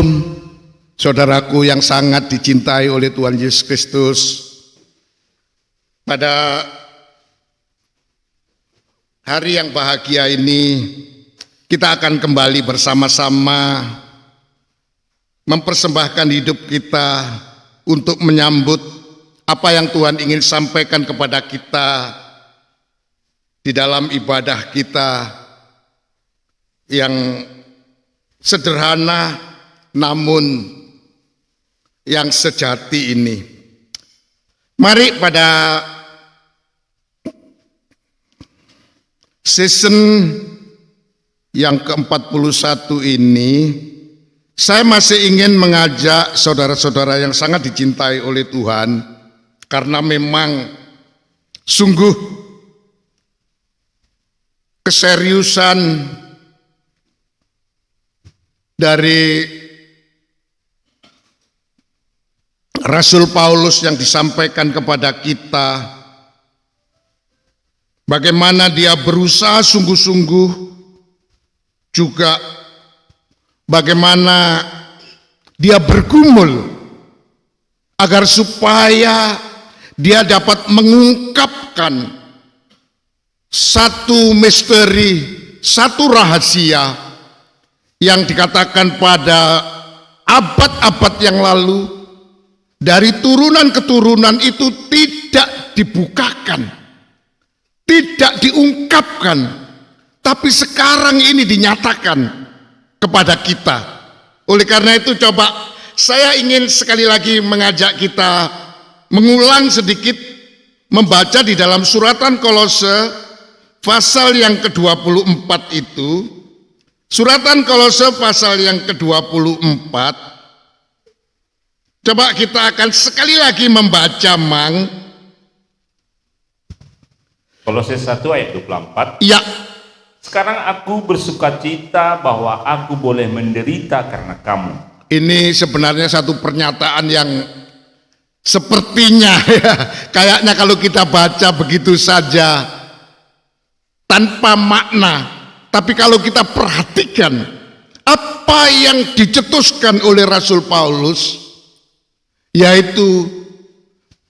Shalom, saudaraku yang sangat dicintai oleh Tuhan Yesus Kristus. Pada hari yang bahagia ini, kita akan kembali bersama-sama mempersembahkan hidup kita untuk menyambut apa yang Tuhan ingin sampaikan kepada kita di dalam ibadah kita yang sederhana namun yang sejati ini. Mari pada season yang ke-41 ini, saya masih ingin mengajak saudara-saudara yang sangat dicintai oleh Tuhan, karena memang sungguh keseriusan dari Rasul Paulus yang disampaikan kepada kita, bagaimana dia berusaha sungguh-sungguh, juga bagaimana dia bergumul agar supaya dia dapat mengungkapkan satu misteri, satu rahasia yang dikatakan pada abad-abad yang lalu, dari turunan ke turunan itu tidak dibukakan, tidak diungkapkan, tapi sekarang ini dinyatakan kepada kita. Oleh karena itu, coba saya ingin sekali lagi mengajak kita mengulang sedikit membaca di dalam suratan Kolose pasal yang ke-24 itu. Suratan Kolose pasal yang ke-24. Coba kita akan sekali lagi membaca, Mang. Kolose 1 ayat 24. Ya. Sekarang aku bersukacita bahwa aku boleh menderita karena kamu. Ini sebenarnya satu pernyataan yang sepertinya ya, kayaknya kalau kita baca begitu saja tanpa makna. Tapi kalau kita perhatikan apa yang dicetuskan oleh Rasul Paulus, yaitu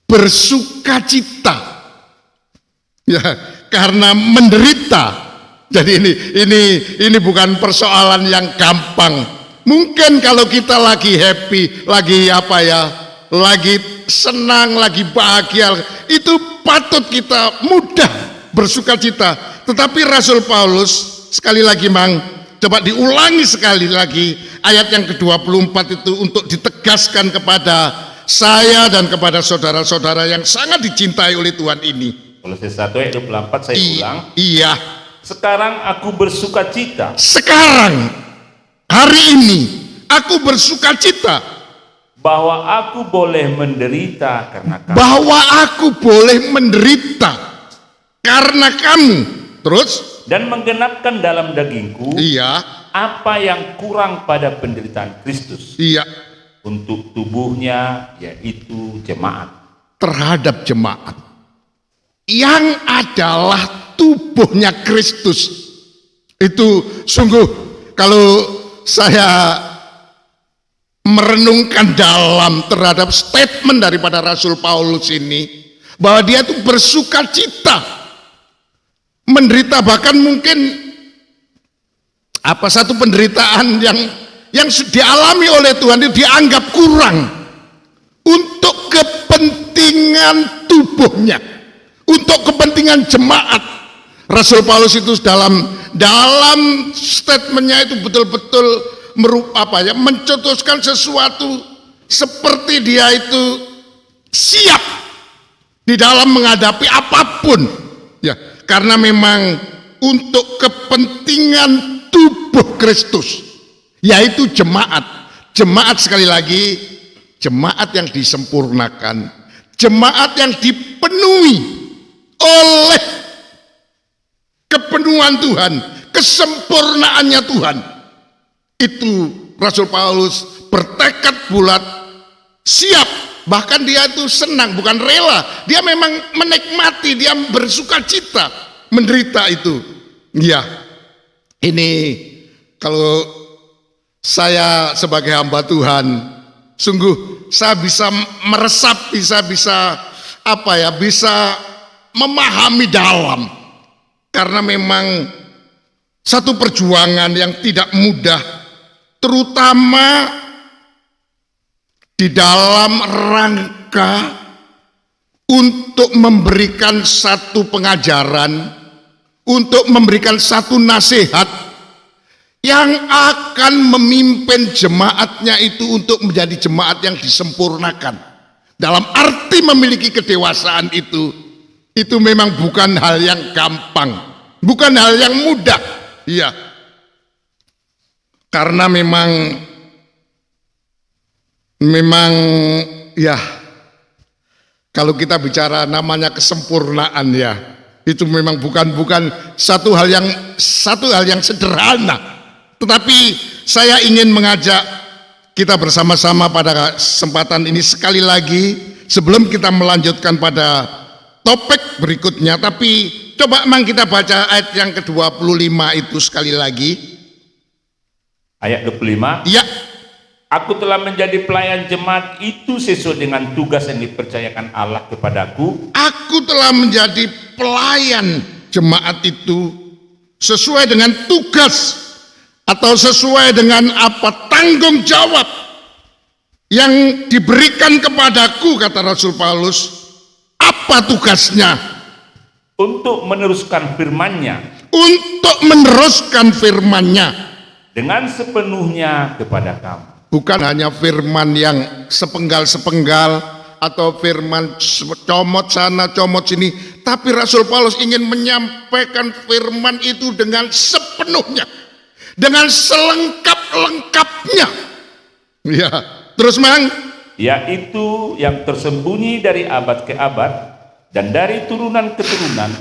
bersukacita, ya, karena menderita. Jadi ini bukan persoalan yang gampang. Mungkin kalau kita lagi happy, lagi lagi senang, lagi bahagia, itu patut kita mudah bersukacita. Tetapi Rasul Paulus, sekali lagi, Mang, coba diulangi sekali lagi ayat yang ke-24 itu untuk ditegaskan kepada saya dan kepada saudara-saudara yang sangat dicintai oleh Tuhan ini. Kolose 1 ayat 24 saya ulang. Iya. Sekarang aku bersukacita. Sekarang, hari ini, aku bersukacita Bahwa aku boleh menderita karena kamu. bahwa aku boleh menderita karena kamu. Terus? Dan menggenapkan dalam dagingku Iya. apa yang kurang pada penderitaan Kristus. Iya. Untuk tubuhnya, yaitu jemaat. Terhadap jemaat yang adalah tubuhnya Kristus. Itu sungguh, kalau saya merenungkan dalam terhadap statement daripada Rasul Paulus ini, bahwa dia itu bersukacita menderita, bahkan mungkin satu penderitaan yang dialami oleh Tuhan itu dianggap kurang untuk kepentingan tubuhnya, untuk kepentingan jemaat. Rasul Paulus itu dalam statementnya itu betul-betul mencetuskan sesuatu seperti dia itu siap di dalam menghadapi apapun, ya, karena memang untuk kepentingan tubuh Kristus, yaitu jemaat. Jemaat, sekali lagi, jemaat yang disempurnakan, jemaat yang dipenuhi oleh kepenuhan Tuhan, kesempurnaannya Tuhan. Itu Rasul Paulus bertekad bulat, siap, bahkan dia itu senang, bukan rela, dia memang menikmati, dia bersukacita menderita itu. Ya, ini kalau Saya sebagai hamba Tuhan, sungguh saya bisa meresapi, saya bisa bisa memahami dalam. Karena memang satu perjuangan yang tidak mudah, terutama di dalam rangka untuk memberikan satu pengajaran, untuk memberikan satu nasihat yang akan memimpin jemaatnya itu untuk menjadi jemaat yang disempurnakan. Dalam arti memiliki kedewasaan itu memang bukan hal yang gampang, bukan hal yang mudah. Iya. Karena memang ya, kalau kita bicara namanya kesempurnaan ya, itu memang bukan satu hal yang sederhana. Tetapi saya ingin mengajak kita bersama-sama pada kesempatan ini sekali lagi, sebelum kita melanjutkan pada topik berikutnya, tapi coba memang kita baca ayat yang ke-25 itu sekali lagi. Ayat 25. Ya. Aku telah menjadi pelayan jemaat itu sesuai dengan tugas yang dipercayakan Allah kepadaku. Aku telah menjadi pelayan jemaat itu sesuai dengan tugas atau sesuai dengan tanggung jawab yang diberikan kepadaku, kata Rasul Paulus. Apa tugasnya? Untuk meneruskan firman-Nya. Untuk meneruskan firman-Nya dengan sepenuhnya kepada kamu. Bukan hanya firman yang sepenggal-sepenggal atau firman comot sana comot sini, tapi Rasul Paulus ingin menyampaikan firman itu dengan sepenuhnya, dengan selengkap-lengkapnya. Ya, terus mang, yaitu yang tersembunyi dari abad ke abad dan dari turunan ke turunan,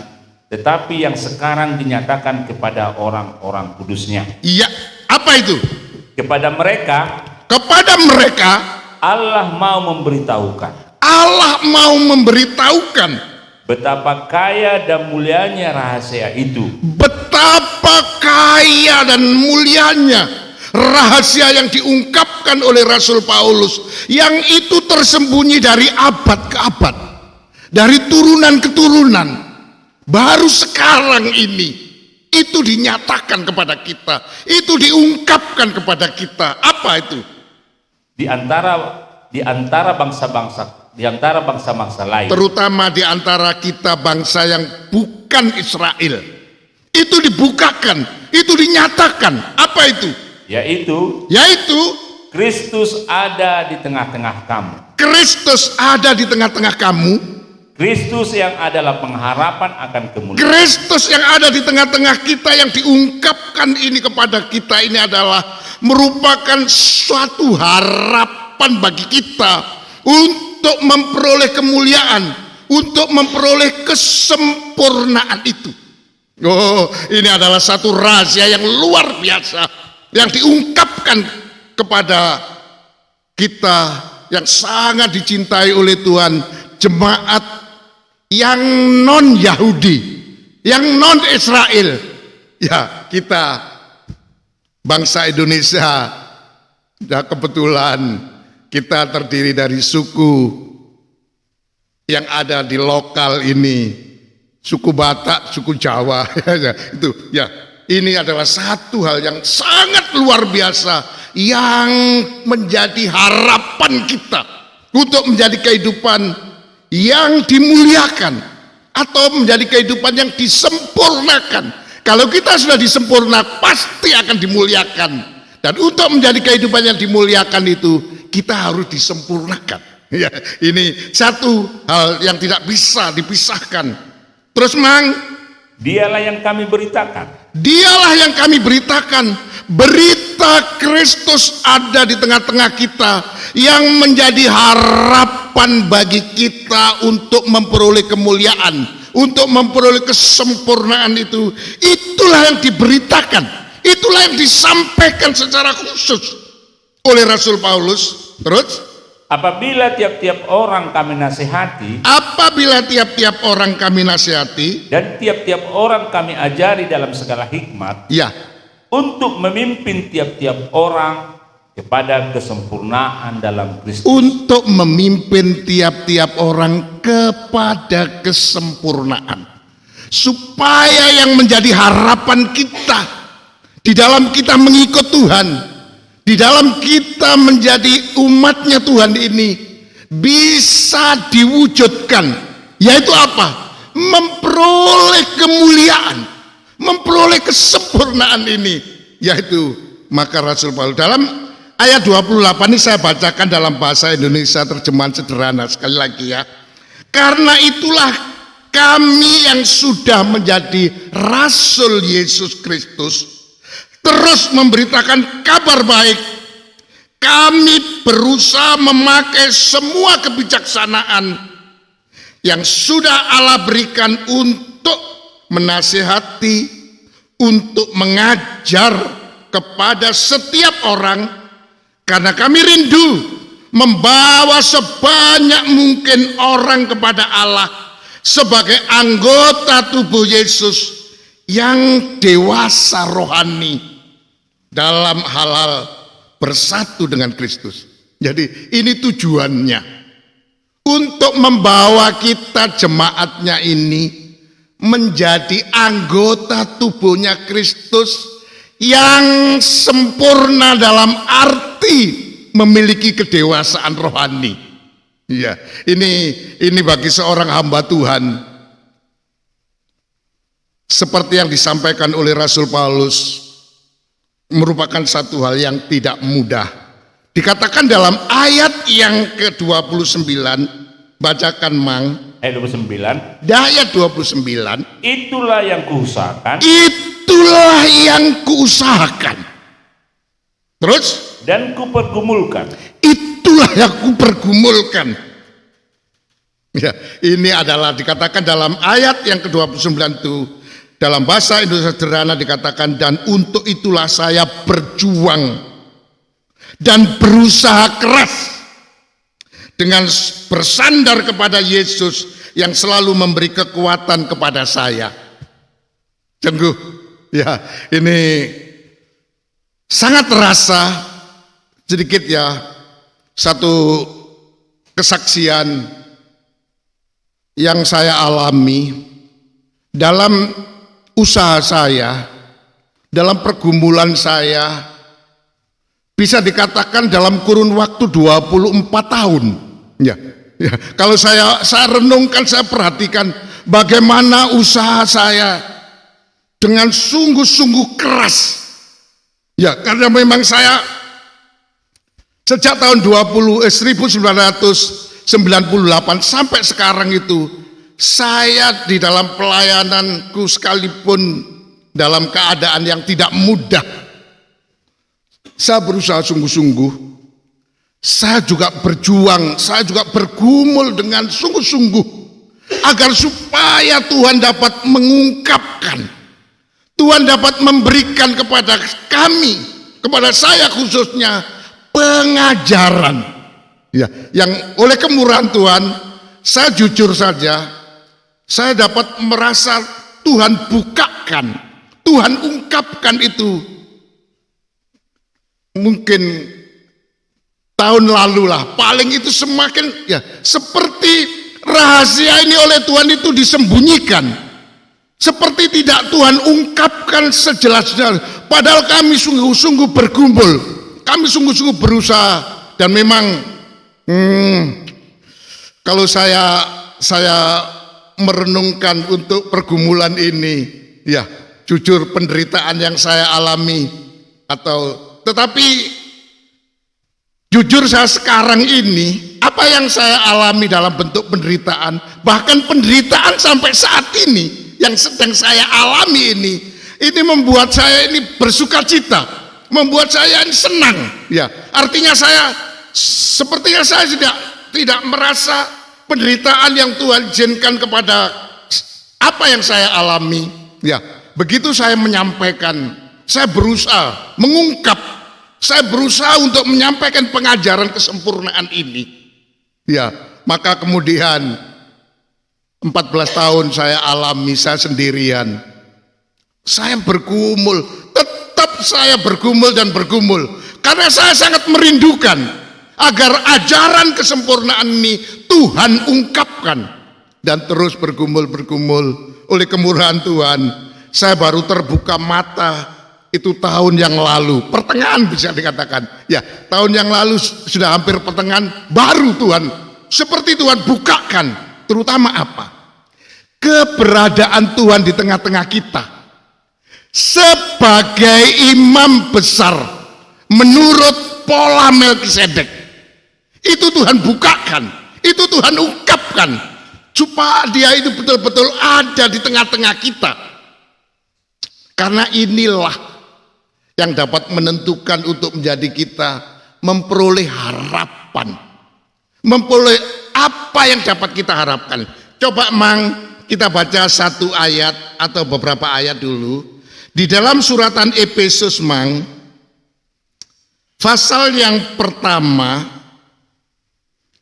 tetapi yang sekarang dinyatakan kepada orang-orang kudusnya. Iya, apa itu? Kepada mereka Allah mau memberitahukan betapa kaya dan mulianya rahasia itu. Betapa kaya dan mulianya rahasia yang diungkapkan oleh Rasul Paulus, yang itu tersembunyi dari abad ke abad, dari turunan ke turunan. Baru sekarang ini itu dinyatakan kepada kita, itu diungkapkan kepada kita. Apa itu? Di antara bangsa-bangsa lain, terutama di antara kita bangsa yang bukan Israel, itu dibukakan, itu dinyatakan. Apa itu? Yaitu Kristus ada di tengah-tengah kamu. Kristus ada di tengah-tengah kamu. Kristus yang adalah pengharapan akan kemuliaan. Kristus yang ada di tengah-tengah kita, yang diungkapkan ini kepada kita, ini adalah merupakan suatu harapan bagi kita untuk memperoleh kemuliaan, untuk memperoleh kesempurnaan itu. Oh, ini adalah satu rahasia yang luar biasa yang diungkapkan kepada kita yang sangat dicintai oleh Tuhan, jemaat yang non Yahudi, yang non Israel. Ya, kita bangsa Indonesia, dan kebetulan kita terdiri dari suku yang ada di lokal ini, suku Batak, suku Jawa. Itu ya, ini adalah satu hal yang sangat luar biasa yang menjadi harapan kita untuk menjadi kehidupan yang dimuliakan atau menjadi kehidupan yang disempurnakan. Kalau kita sudah disempurnakan, pasti akan dimuliakan. Dan untuk menjadi kehidupan yang dimuliakan itu, kita harus disempurnakan. Ya, ini satu hal yang tidak bisa dipisahkan. Terus mang, dialah yang kami beritakan. Dialah yang kami beritakan. Berita Kristus ada di tengah-tengah kita, yang menjadi harapan bagi kita untuk memperoleh kemuliaan, untuk memperoleh kesempurnaan itu. Itulah yang diberitakan, itulah yang disampaikan secara khusus oleh Rasul Paulus. Terus, apabila tiap-tiap orang kami nasihati, dan tiap-tiap orang kami ajari dalam segala hikmat, ya, untuk memimpin tiap-tiap orang kepada kesempurnaan dalam Kristus. Untuk memimpin tiap-tiap orang kepada kesempurnaan. Supaya yang menjadi harapan kita di dalam kita mengikut Tuhan, di dalam kita menjadi umatnya Tuhan ini bisa diwujudkan. Yaitu apa? Memperoleh kemuliaan, memperoleh kesempurnaan ini. Yaitu maka Rasul Paulus dalam ayat 28 ini saya bacakan dalam bahasa Indonesia terjemahan sederhana sekali lagi ya. Karena itulah kami yang sudah menjadi Rasul Yesus Kristus terus memberitakan kabar baik. Kami berusaha memakai semua kebijaksanaan yang sudah Allah berikan untuk menasihati, untuk mengajar kepada setiap orang, karena kami rindu membawa sebanyak mungkin orang kepada Allah sebagai anggota tubuh Yesus yang dewasa rohani dalam hal-hal bersatu dengan Kristus. Jadi ini tujuannya, untuk membawa kita jemaatnya ini menjadi anggota tubuhnya Kristus yang sempurna dalam arti memiliki kedewasaan rohani. Ya, ini bagi seorang hamba Tuhan, seperti yang disampaikan oleh Rasul Paulus, merupakan satu hal yang tidak mudah. Dikatakan dalam ayat yang ke-29, bacakan Mang. Ayat 29. Ayat 29. Itulah yang kuusahakan. Itulah yang kuusahakan. Terus? Dan kupergumulkan. Itulah yang kupergumulkan. Ya, ini adalah dikatakan dalam ayat yang ke-29 itu, dalam bahasa Indonesia sederhana dikatakan, dan untuk itulah saya berjuang dan berusaha keras dengan bersandar kepada Yesus yang selalu memberi kekuatan kepada saya. Sungguh, ya, ini sangat terasa sedikit ya, satu kesaksian yang saya alami dalam usaha saya, dalam pergumulan saya, bisa dikatakan dalam kurun waktu 24 tahun. Ya, kalau saya renungkan, saya perhatikan bagaimana usaha saya dengan sungguh-sungguh keras. Ya, karena memang saya sejak tahun 1998 sampai sekarang itu, saya di dalam pelayananku sekalipun dalam keadaan yang tidak mudah, saya berusaha sungguh-sungguh. Saya juga berjuang, saya juga bergumul dengan sungguh-sungguh agar supaya Tuhan dapat mengungkapkan, Tuhan dapat memberikan kepada kami, kepada saya khususnya, pengajaran. Ya, yang oleh kemurahan Tuhan, saya jujur saja, saya dapat merasa Tuhan bukakan, Tuhan ungkapkan itu. Mungkin tahun lalu lah, paling itu semakin ya seperti rahasia ini oleh Tuhan itu disembunyikan, seperti tidak Tuhan ungkapkan sejelas-jelas. Padahal kami sungguh-sungguh bergumul, kami sungguh-sungguh berusaha, dan memang kalau saya merenungkan untuk pergumulan ini, ya jujur penderitaan yang saya alami, tetapi jujur saya sekarang ini, apa yang saya alami dalam bentuk penderitaan, bahkan penderitaan sampai saat ini yang sedang saya alami ini membuat saya ini bersuka cita, membuat saya ini senang. Ya, artinya sepertinya saya tidak merasa penderitaan yang Tuhan izinkan kepada apa yang saya alami. Ya, begitu saya menyampaikan, saya berusaha mengungkap, saya berusaha untuk menyampaikan pengajaran kesempurnaan ini. Ya, maka kemudian 14 tahun saya alami, saya sendirian. Saya bergumul, tetap tetap saya bergumul dan bergumul karena saya sangat merindukan agar ajaran kesempurnaan ini Tuhan ungkapkan. Dan terus bergumul oleh kemurahan Tuhan, saya baru terbuka mata itu tahun yang lalu, pertengahan bisa dikatakan. Ya, tahun yang lalu sudah hampir pertengahan, baru Tuhan seperti Tuhan bukakan, terutama apa? Keberadaan Tuhan di tengah-tengah kita sebagai imam besar menurut pola Melkisedek. Itu Tuhan bukakan, itu Tuhan ungkapkan, supaya dia itu betul-betul ada di tengah-tengah kita. Karena inilah yang dapat menentukan untuk menjadi kita memperoleh harapan, memperoleh apa yang dapat kita harapkan. Coba Mang, kita baca satu ayat atau beberapa ayat dulu di dalam suratan Efesus, Mang, pasal yang pertama.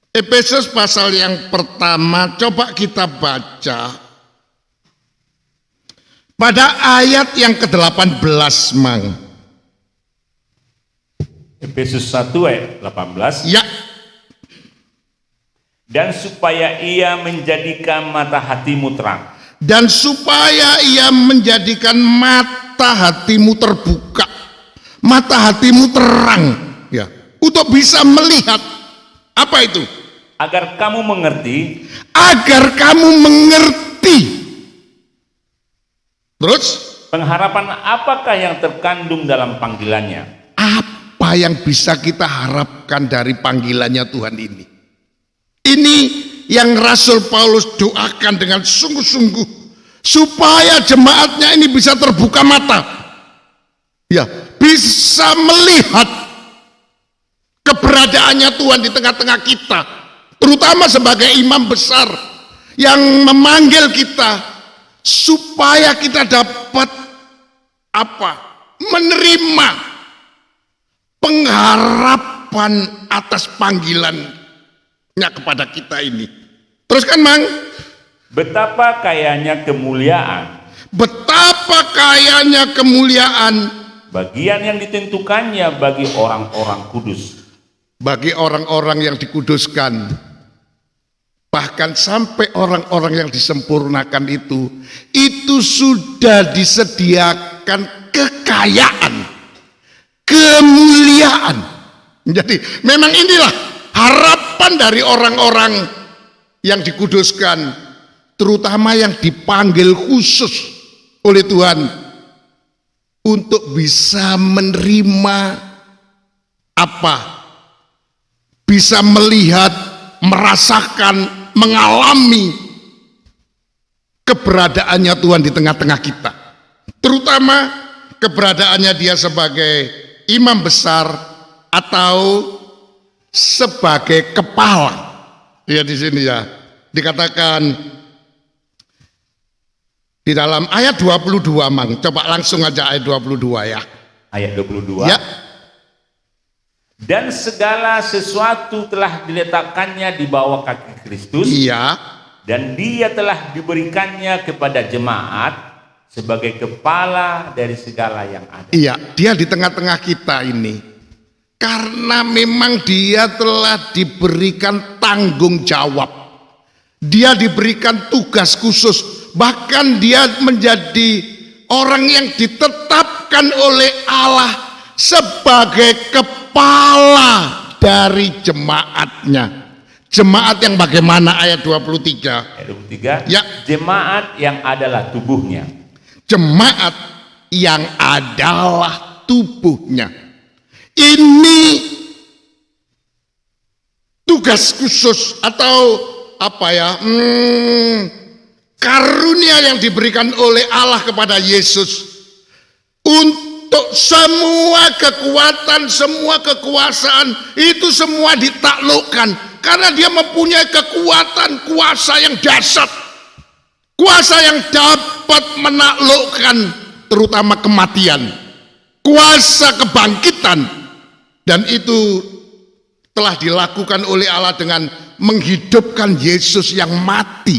Efesus pasal yang pertama, coba kita baca pada ayat yang ke-18, Mang. Efesus 1 ayat 18. Ya. Dan supaya ia menjadikan mata hatimu terang. Dan supaya ia menjadikan mata hatimu terbuka, mata hatimu terang, ya, untuk bisa melihat apa itu? Agar kamu mengerti. Agar kamu mengerti. Terus? Pengharapan apakah yang terkandung dalam panggilannya? Apa yang bisa kita harapkan dari panggilannya Tuhan ini? Ini yang Rasul Paulus doakan dengan sungguh-sungguh, supaya jemaatnya ini bisa terbuka mata. Ya, bisa melihat keberadaannya Tuhan di tengah-tengah kita. Terutama sebagai imam besar yang memanggil kita supaya kita dapat apa? Menerima pengharapan atas panggilannya kepada kita ini. Terus kan, Mang? Betapa kayanya kemuliaan. Betapa kayanya kemuliaan. Bagian yang ditentukannya bagi orang-orang kudus. Bagi orang-orang yang dikuduskan. Bahkan sampai orang-orang yang disempurnakan itu sudah disediakan kekayaan, kemuliaan. Jadi memang inilah harapan dari orang-orang yang dikuduskan, terutama yang dipanggil khusus oleh Tuhan untuk bisa menerima apa? Bisa melihat, merasakan, mengalami keberadaannya Tuhan di tengah-tengah kita. Terutama keberadaannya dia sebagai imam besar atau sebagai kepala. Ya, di sini ya dikatakan di dalam ayat 22, Mang. Coba langsung aja ayat 22 ya. Ayat 22. Ya. Dan segala sesuatu telah diletakkannya di bawah kaki Kristus. Iya. Dan dia telah diberikannya kepada jemaat sebagai kepala dari segala yang ada. Iya, dia di tengah-tengah kita ini. Karena memang dia telah diberikan tanggung jawab. Dia diberikan tugas khusus. Bahkan dia menjadi orang yang ditetapkan oleh Allah sebagai kepala dari jemaatnya. Jemaat yang bagaimana ayat 23? Ayat 23. Ya. Jemaat yang adalah tubuhnya. Jemaat yang adalah tubuhnya. Ini tugas khusus atau apa ya? Karunia yang diberikan oleh Allah kepada Yesus untuk semua kekuatan, semua kekuasaan itu semua ditaklukkan karena dia mempunyai kekuatan, kuasa yang dahsyat, kuasa yang dapat menaklukkan terutama kematian, kuasa kebangkitan, dan itu telah dilakukan oleh Allah dengan menghidupkan Yesus yang mati.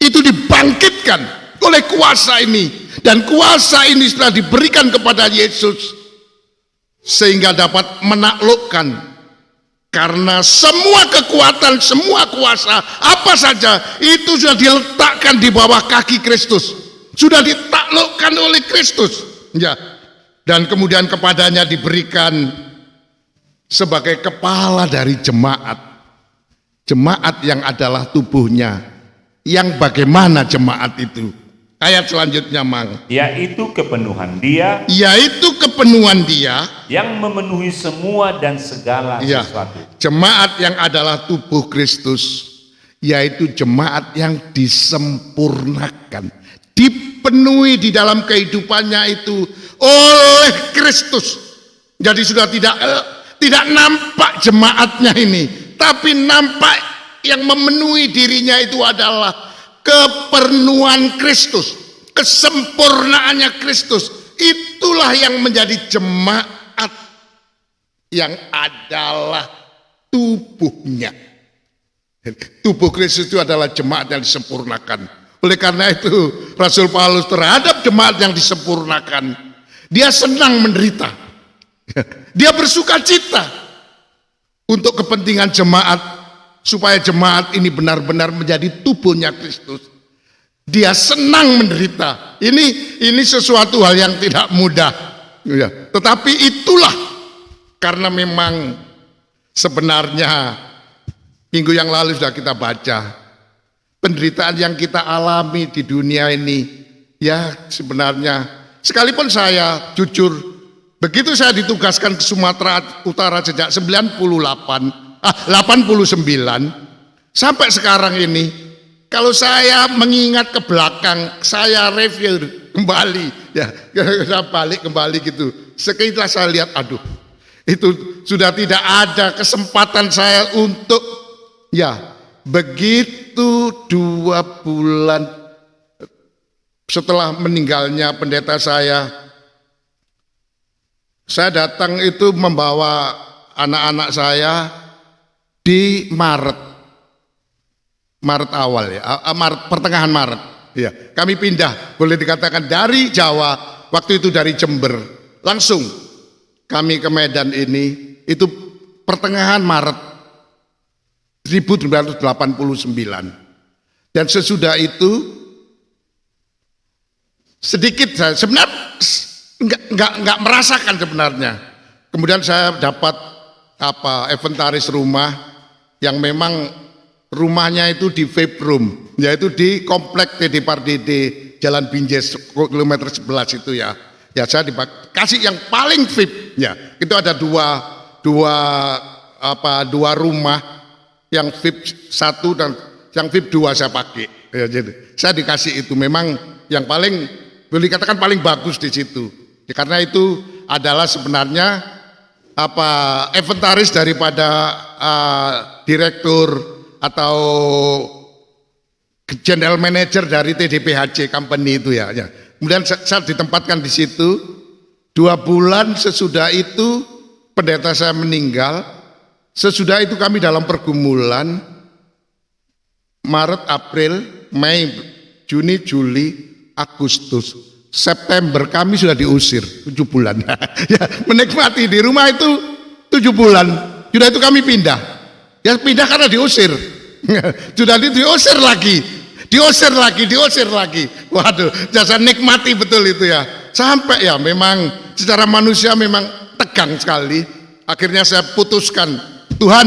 Itu dibangkitkan oleh kuasa ini. Dan kuasa ini sudah diberikan kepada Yesus sehingga dapat menaklukkan. Karena semua kekuatan, semua kuasa, apa saja itu sudah diletakkan di bawah kaki Kristus. Sudah ditaklukkan oleh Kristus. Ya. Dan kemudian kepadanya diberikan sebagai kepala dari jemaat. Jemaat yang adalah tubuhnya. Yang bagaimana jemaat itu? Ayat selanjutnya, Mang. Yaitu kepenuhan Dia, Yaitu kepenuhan Dia yang memenuhi semua dan segala ya, sesuatu. jemaat yang adalah tubuh Kristus, yaitu jemaat yang disempurnakan, dipenuhi di dalam kehidupannya itu oleh Kristus. Jadi sudah tidak nampak jemaatnya ini, tapi nampak yang memenuhi dirinya itu adalah kepenuhan Kristus, kesempurnaannya Kristus. Itulah yang menjadi jemaat yang adalah tubuhnya. Tubuh Kristus itu adalah jemaat yang disempurnakan. Oleh karena itu Rasul Paulus terhadap jemaat yang disempurnakan, dia senang menderita. Dia bersuka cita untuk kepentingan jemaat, supaya jemaat ini benar-benar menjadi tubuhnya Kristus. Dia senang menderita. Ini sesuatu hal yang tidak mudah. Ya. Tetapi itulah, karena memang sebenarnya minggu yang lalu sudah kita baca, penderitaan yang kita alami di dunia ini, ya sebenarnya, sekalipun saya jujur, begitu saya ditugaskan ke Sumatera Utara sejak 89 sampai sekarang ini, kalau saya mengingat ke belakang, saya review kembali, ya, saya balik kembali gitu. Sekitar saya lihat, aduh, itu sudah tidak ada kesempatan saya untuk, ya, begitu 2 bulan setelah meninggalnya pendeta saya datang itu membawa anak-anak saya di Maret awal ya, pertengahan Maret ya, kami pindah, boleh dikatakan dari Jawa, waktu itu dari Jember, langsung kami ke Medan ini, itu pertengahan Maret 1989. Dan sesudah itu sedikit saya sebenarnya enggak merasakan sebenarnya. Kemudian saya dapat inventaris rumah yang memang rumahnya itu di VIP room, yaitu di komplek TD Pardede Jalan Binjes kilometer 11 itu ya. Ya saya dikasih yang paling VIP ya. Itu ada dua rumah, yang VIP 1 dan yang VIP 2 saya pakai. Ya, jadi saya dikasih itu memang yang paling, boleh dikatakan paling bagus di situ. Ya, karena itu adalah sebenarnya inventaris daripada direktur atau general manager dari TDPHC company itu ya. Kemudian saya ditempatkan di situ 2 bulan. Sesudah itu pendeta saya meninggal. Sesudah itu kami dalam pergumulan Maret, April, Mei, Juni, Juli, Agustus, September kami sudah diusir 7 bulan. Ya, menikmati di rumah itu 7 bulan. Sudah itu kami pindah. Ya pindah karena diusir. Sudah diusir lagi. Diusir lagi. Waduh, jasa nikmati betul itu ya. Sampai ya memang secara manusia memang tegang sekali. Akhirnya saya putuskan, Tuhan,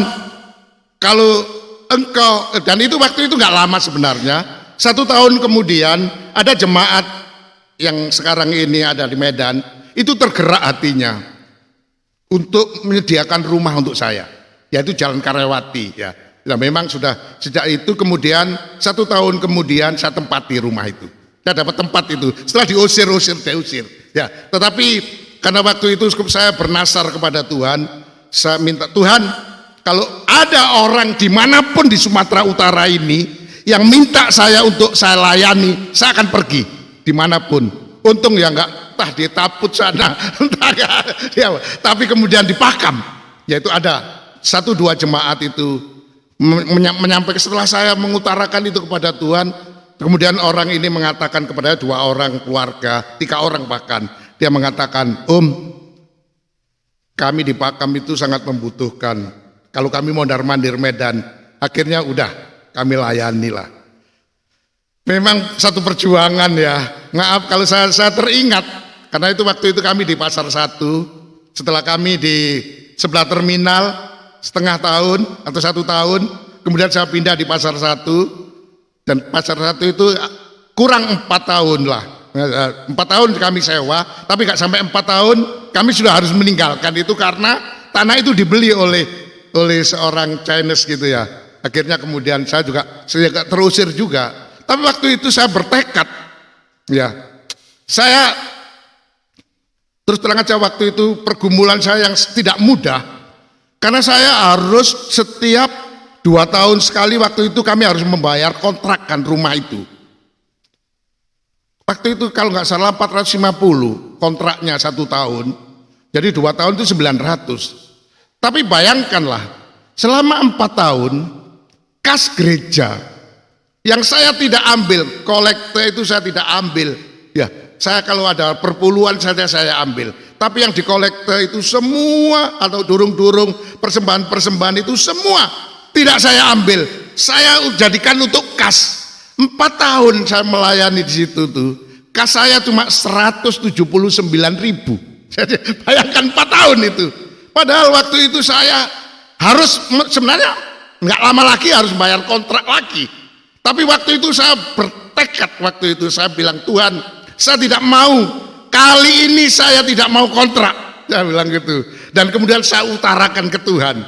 kalau Engkau, dan itu waktu itu nggak lama sebenarnya. 1 tahun kemudian ada jemaat yang sekarang ini ada di Medan, itu tergerak hatinya untuk menyediakan rumah untuk saya, yaitu Jalan Karyawati ya. Nah, memang sudah sejak itu kemudian 1 tahun kemudian saya tempati rumah itu. Saya dapat tempat itu setelah diusir ya. Tetapi karena waktu itu saya bernasar kepada Tuhan, saya minta, Tuhan, kalau ada orang dimanapun di Sumatera Utara ini yang minta saya untuk saya layani, saya akan pergi dimanapun. Untung ya enggak di Taput sana, ya, tapi kemudian di Pakam, yaitu ada 1-2 jemaat itu menyampaikan, setelah saya mengutarakan itu kepada Tuhan, Kemudian orang ini mengatakan kepada 2 orang keluarga, 3 orang bahkan, dia mengatakan, kami di Pakam itu sangat membutuhkan. Kalau kami mondar-mandir Medan, akhirnya udah kami layani lah. Memang satu perjuangan ya. Maaf kalau saya teringat, karena itu waktu itu kami di Pasar 1, setelah kami di sebelah terminal setengah tahun atau 1 tahun, kemudian saya pindah di Pasar 1, dan Pasar 1 itu kurang 4 tahun lah. 4 tahun kami sewa, tapi gak sampai 4 tahun kami sudah harus meninggalkan itu karena tanah itu dibeli oleh seorang Chinese gitu ya. Akhirnya kemudian saya terusir juga. Tapi waktu itu saya bertekad, ya, saya terus terang aja waktu itu pergumulan saya yang tidak mudah, karena saya harus setiap 2 tahun sekali waktu itu kami harus membayar kontrakan rumah itu. Waktu itu kalau nggak salah 450 kontraknya 1 tahun, jadi 2 tahun itu 900. Tapi bayangkanlah, selama 4 tahun kas gereja yang saya tidak ambil, kolekte itu saya tidak ambil. Ya, saya kalau ada perpuluhan saja saya ambil. Tapi yang dikolekte itu semua, atau durung-durung, persembahan-persembahan itu semua tidak saya ambil. Saya jadikan untuk kas. 4 tahun saya melayani di situ tuh. Kas saya cuma 179.000. Jadi bayangkan 4 tahun itu. Padahal waktu itu saya harus sebenarnya nggak lama lagi harus bayar kontrak lagi. Tapi waktu itu saya bertekad, waktu itu saya bilang, Tuhan, saya tidak mau, kali ini saya tidak mau kontrak. Saya bilang gitu. Dan kemudian saya utarakan ke Tuhan,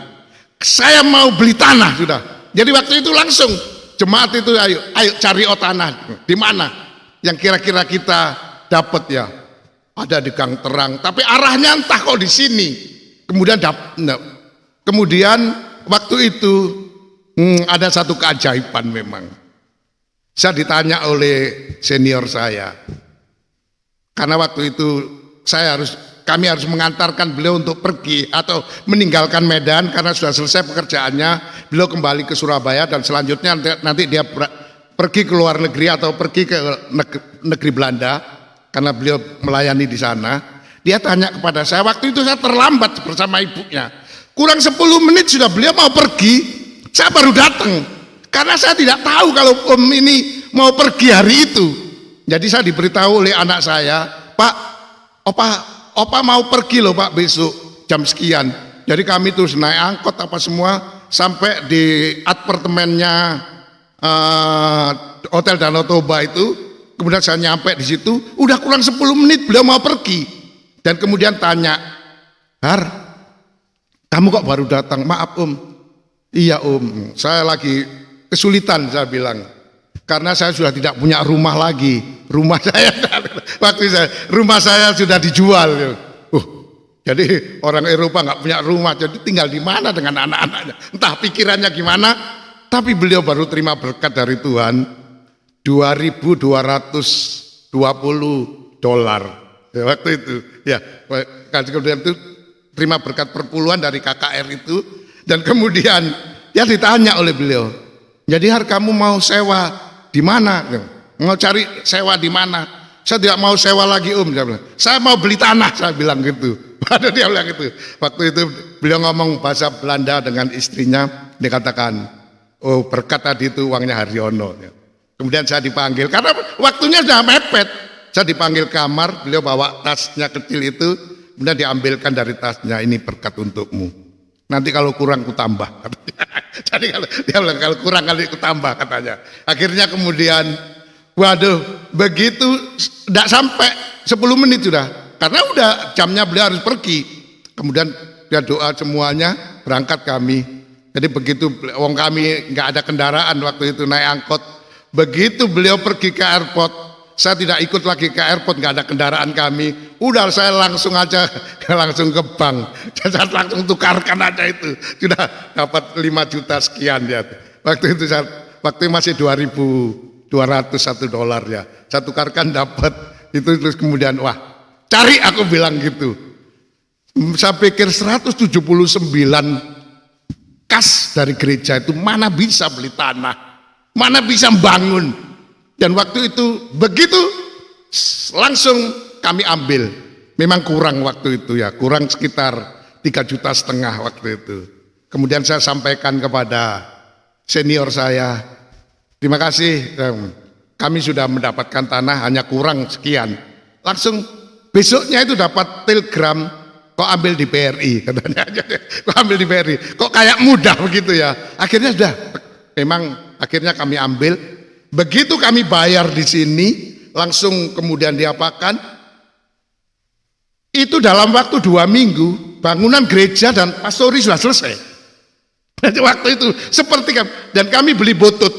saya mau beli tanah sudah. Jadi waktu itu langsung jemaat itu ayo cari tanah di mana yang kira-kira kita dapat ya. Ada di Gang Terang, tapi arahnya entah kok di sini. Kemudian waktu itu ada satu keajaiban memang. Saya ditanya oleh senior saya, karena waktu itu kami harus mengantarkan beliau untuk pergi atau meninggalkan Medan karena sudah selesai pekerjaannya. Beliau kembali ke Surabaya dan selanjutnya nanti dia pergi ke luar negeri atau pergi ke negeri Belanda karena beliau melayani di sana. Dia tanya kepada saya, waktu itu saya terlambat bersama ibunya. Kurang 10 menit sudah beliau mau pergi, saya baru datang. Karena saya tidak tahu kalau ini mau pergi hari itu. Jadi saya diberitahu oleh anak saya, Pak, Opa mau pergi loh Pak besok jam sekian. Jadi kami terus naik angkot apa semua sampai di apartemennya Hotel Danau Toba itu. Kemudian saya nyampe di situ, udah kurang 10 menit beliau mau pergi. Dan kemudian tanya, Har, kamu kok baru datang? Maaf Iya saya lagi kesulitan, saya bilang, karena saya sudah tidak punya rumah lagi. Rumah saya sudah dijual. Jadi orang Eropa nggak punya rumah, jadi tinggal di mana dengan anak-anaknya? Entah pikirannya gimana. Tapi beliau baru terima berkat dari Tuhan, $2.220 ya, waktu itu. Ya, kemudian itu terima berkat perpuluhan dari KKR itu, dan kemudian dia ditanya oleh beliau, jadi Har, kamu mau sewa di mana? Mau cari sewa di mana? Saya tidak mau sewa lagi saya mau beli tanah, saya bilang gitu. Waduh, dia bilang gitu. Waktu itu beliau ngomong bahasa Belanda dengan istrinya, dia katakan, oh berkat tadi itu uangnya Haryono. Kemudian saya dipanggil, karena waktunya sudah mepet. Saya dipanggil kamar, beliau bawa tasnya kecil itu, kemudian diambilkan dari tasnya, ini berkat untukmu. Nanti kalau kurang ku tambah. Jadi kalau kurang kali ku tambah katanya. Akhirnya kemudian, waduh, begitu tidak sampai 10 menit sudah, karena udah jamnya beliau harus pergi. Kemudian dia doa semuanya, berangkat kami. Jadi begitu wong kami nggak ada kendaraan waktu itu, naik angkot. Begitu beliau pergi ke airport, saya tidak ikut lagi ke airport, nggak ada kendaraan kami. Udah saya langsung ke bank. Saya langsung tukarkan aja itu. Sudah dapat 5 juta sekian ya. Waktu itu masih $2.201 ya. Saya tukarkan dapat itu, terus kemudian wah, cari, aku bilang gitu. Saya pikir 179 kas dari gereja itu mana bisa beli tanah, mana bisa bangun. Dan waktu itu begitu langsung kami ambil. Memang kurang waktu itu ya, kurang sekitar 3,5 juta waktu itu. Kemudian saya sampaikan kepada senior saya, terima kasih, kami sudah mendapatkan tanah hanya kurang sekian. Langsung besoknya itu dapat telegram, kok ambil di BRI katanya. Kok ambil di BRI, kok kayak mudah begitu ya. Akhirnya sudah, memang akhirnya kami ambil. Begitu kami bayar di sini, langsung kemudian diapakan, itu dalam waktu 2 minggu bangunan gereja dan pastori sudah selesai. Waktu itu seperti dan kami beli butut,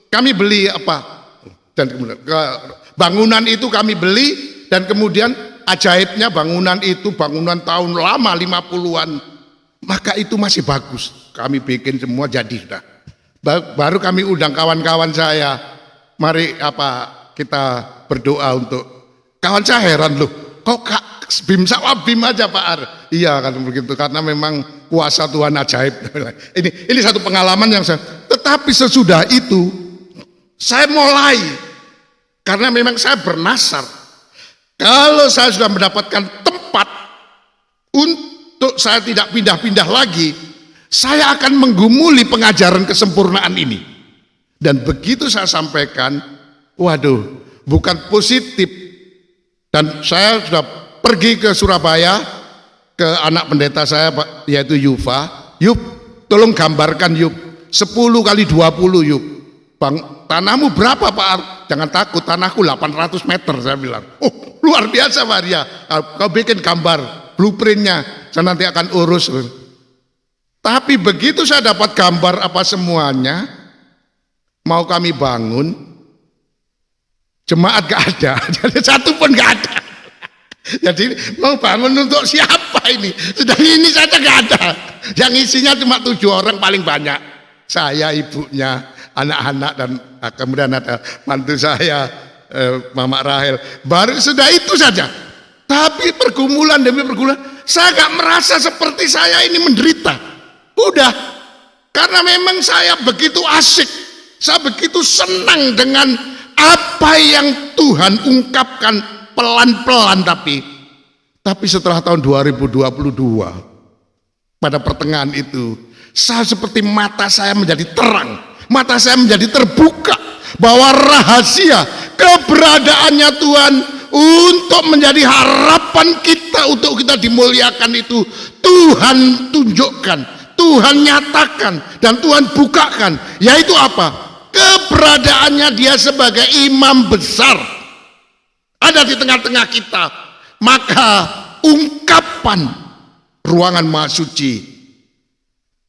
kami beli apa, dan kemudian bangunan itu kami beli, dan kemudian ajaibnya bangunan itu bangunan tahun lama 50-an, maka itu masih bagus. Kami bikin semua jadi sudah. Baru kami undang kawan-kawan saya, mari kita berdoa untuk kawan saya. Heran loh, kok Kak Bim sawah Bim aja Pak Ar. Iya kan begitu, karena memang kuasa Tuhan ajaib. Ini satu pengalaman yang saya. Tetapi sesudah itu saya mulai, karena memang saya bernasar, kalau saya sudah mendapatkan tempat untuk saya tidak pindah-pindah lagi, saya akan menggumuli pengajaran kesempurnaan ini. Dan begitu saya sampaikan, waduh, bukan positif. Dan saya sudah pergi ke Surabaya, ke anak pendeta saya yaitu Yufa. Yup, tolong gambarkan Yup, 10 kali 20 Yup. Bang, tanahmu berapa Pak Ar? Jangan takut, tanahku 800 meter, saya bilang. Oh, luar biasa Pak Arya, kau bikin gambar, blueprintnya, saya nanti akan urus. Tapi begitu saya dapat gambar apa semuanya, mau kami bangun, jemaat gak ada, jadi satu pun gak ada. Jadi mau bangun untuk siapa ini? Sudah ini saja gak ada. Yang isinya cuma 7 orang paling banyak. Saya, ibunya, anak-anak, dan kemudian ada mantu saya, Mama Rahel. Baru sudah itu saja. Tapi pergumulan demi pergumulan, saya gak merasa seperti saya ini menderita. Udah, karena memang saya begitu asik, saya begitu senang dengan apa yang Tuhan ungkapkan pelan-pelan. Tapi setelah tahun 2022, pada pertengahan itu, saya seperti mata saya menjadi terang, mata saya menjadi terbuka, bahwa rahasia keberadaannya Tuhan untuk menjadi harapan kita, untuk kita dimuliakan itu Tuhan tunjukkan, Tuhan nyatakan, dan Tuhan bukakan. Yaitu apa? Keberadaannya Dia sebagai imam besar ada di tengah-tengah kita. Maka ungkapan ruangan maha suci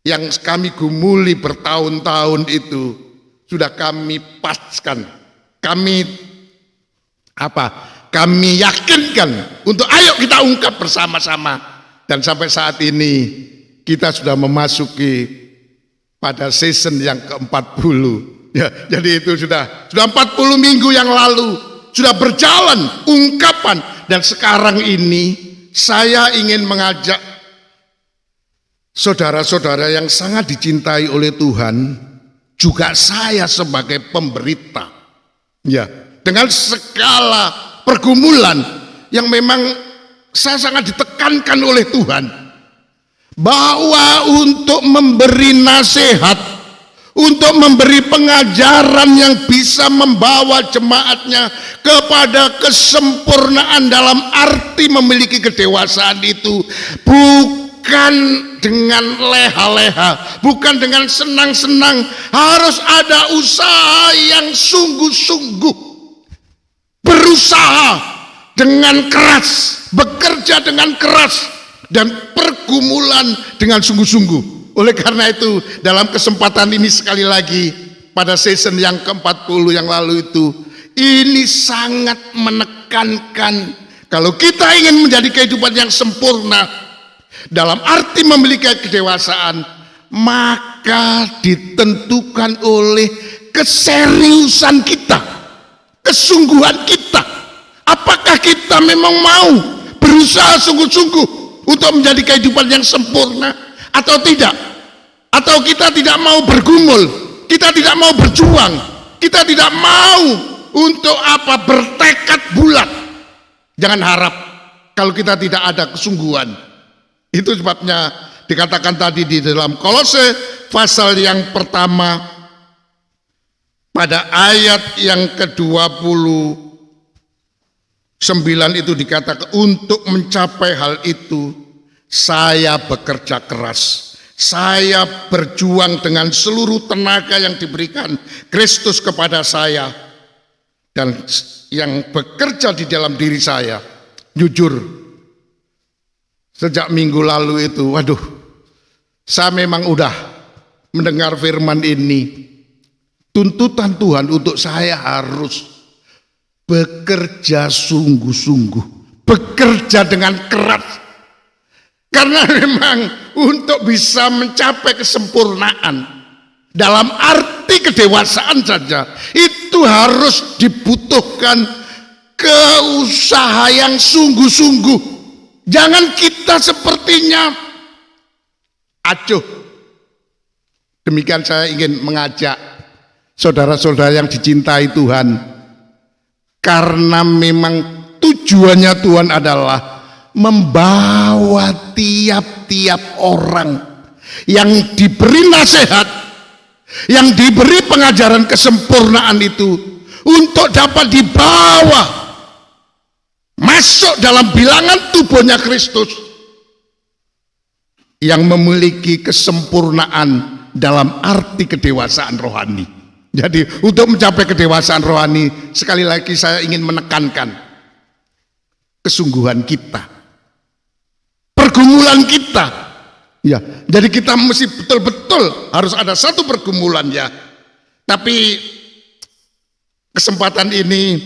yang kami gumuli bertahun-tahun itu sudah kami paskan, kami yakinkan untuk ayo kita ungkap bersama-sama. Dan sampai saat ini kita sudah memasuki pada season yang ke-40 ya. Jadi itu sudah 40 minggu yang lalu sudah berjalan ungkapan. Dan sekarang ini saya ingin mengajak saudara-saudara yang sangat dicintai oleh Tuhan, juga saya sebagai pemberita ya, dengan segala pergumulan yang memang saya sangat ditekankan oleh Tuhan, bahwa untuk memberi nasihat, untuk memberi pengajaran yang bisa membawa jemaatnya kepada kesempurnaan dalam arti memiliki kedewasaan itu, bukan dengan leha-leha, bukan dengan senang-senang, harus ada usaha yang sungguh-sungguh, berusaha dengan keras, bekerja dengan keras, dan pergumulan dengan sungguh-sungguh. Oleh karena itu, dalam kesempatan ini sekali lagi, pada season yang ke-40 yang lalu itu, ini sangat menekankan kalau kita ingin menjadi kehidupan yang sempurna dalam arti memiliki kedewasaan, maka ditentukan oleh keseriusan kita, kesungguhan kita. Apakah kita memang mau berusaha sungguh-sungguh untuk menjadi kehidupan yang sempurna atau tidak? Atau kita tidak mau bergumul, kita tidak mau berjuang, kita tidak mau Untuk apa? Bertekad bulat. Jangan harap kalau kita tidak ada kesungguhan. Itu sebabnya dikatakan tadi di dalam Kolose pasal yang pertama pada ayat yang ke-29 itu dikatakan, untuk mencapai hal itu saya bekerja keras. Saya berjuang dengan seluruh tenaga yang diberikan Kristus kepada saya dan yang bekerja di dalam diri saya. Jujur, sejak minggu lalu itu, waduh, saya memang udah mendengar firman ini. Tuntutan Tuhan untuk saya harus bekerja sungguh-sungguh, bekerja dengan keras. Karena memang untuk bisa mencapai kesempurnaan dalam arti kedewasaan saja, itu harus dibutuhkan keusaha yang sungguh-sungguh. Jangan kita sepertinya acuh. Demikian saya ingin mengajak saudara-saudara yang dicintai Tuhan, karena memang tujuannya Tuhan adalah membawa tiap-tiap orang yang diberi nasihat, yang diberi pengajaran kesempurnaan itu untuk dapat dibawa masuk dalam bilangan tubuhnya Kristus yang memiliki kesempurnaan dalam arti kedewasaan rohani. Jadi untuk mencapai kedewasaan rohani, sekali lagi saya ingin menekankan kesungguhan kita, pergumulan kita, ya. Jadi kita mesti betul-betul harus ada satu pergumulan, ya. Tapi kesempatan ini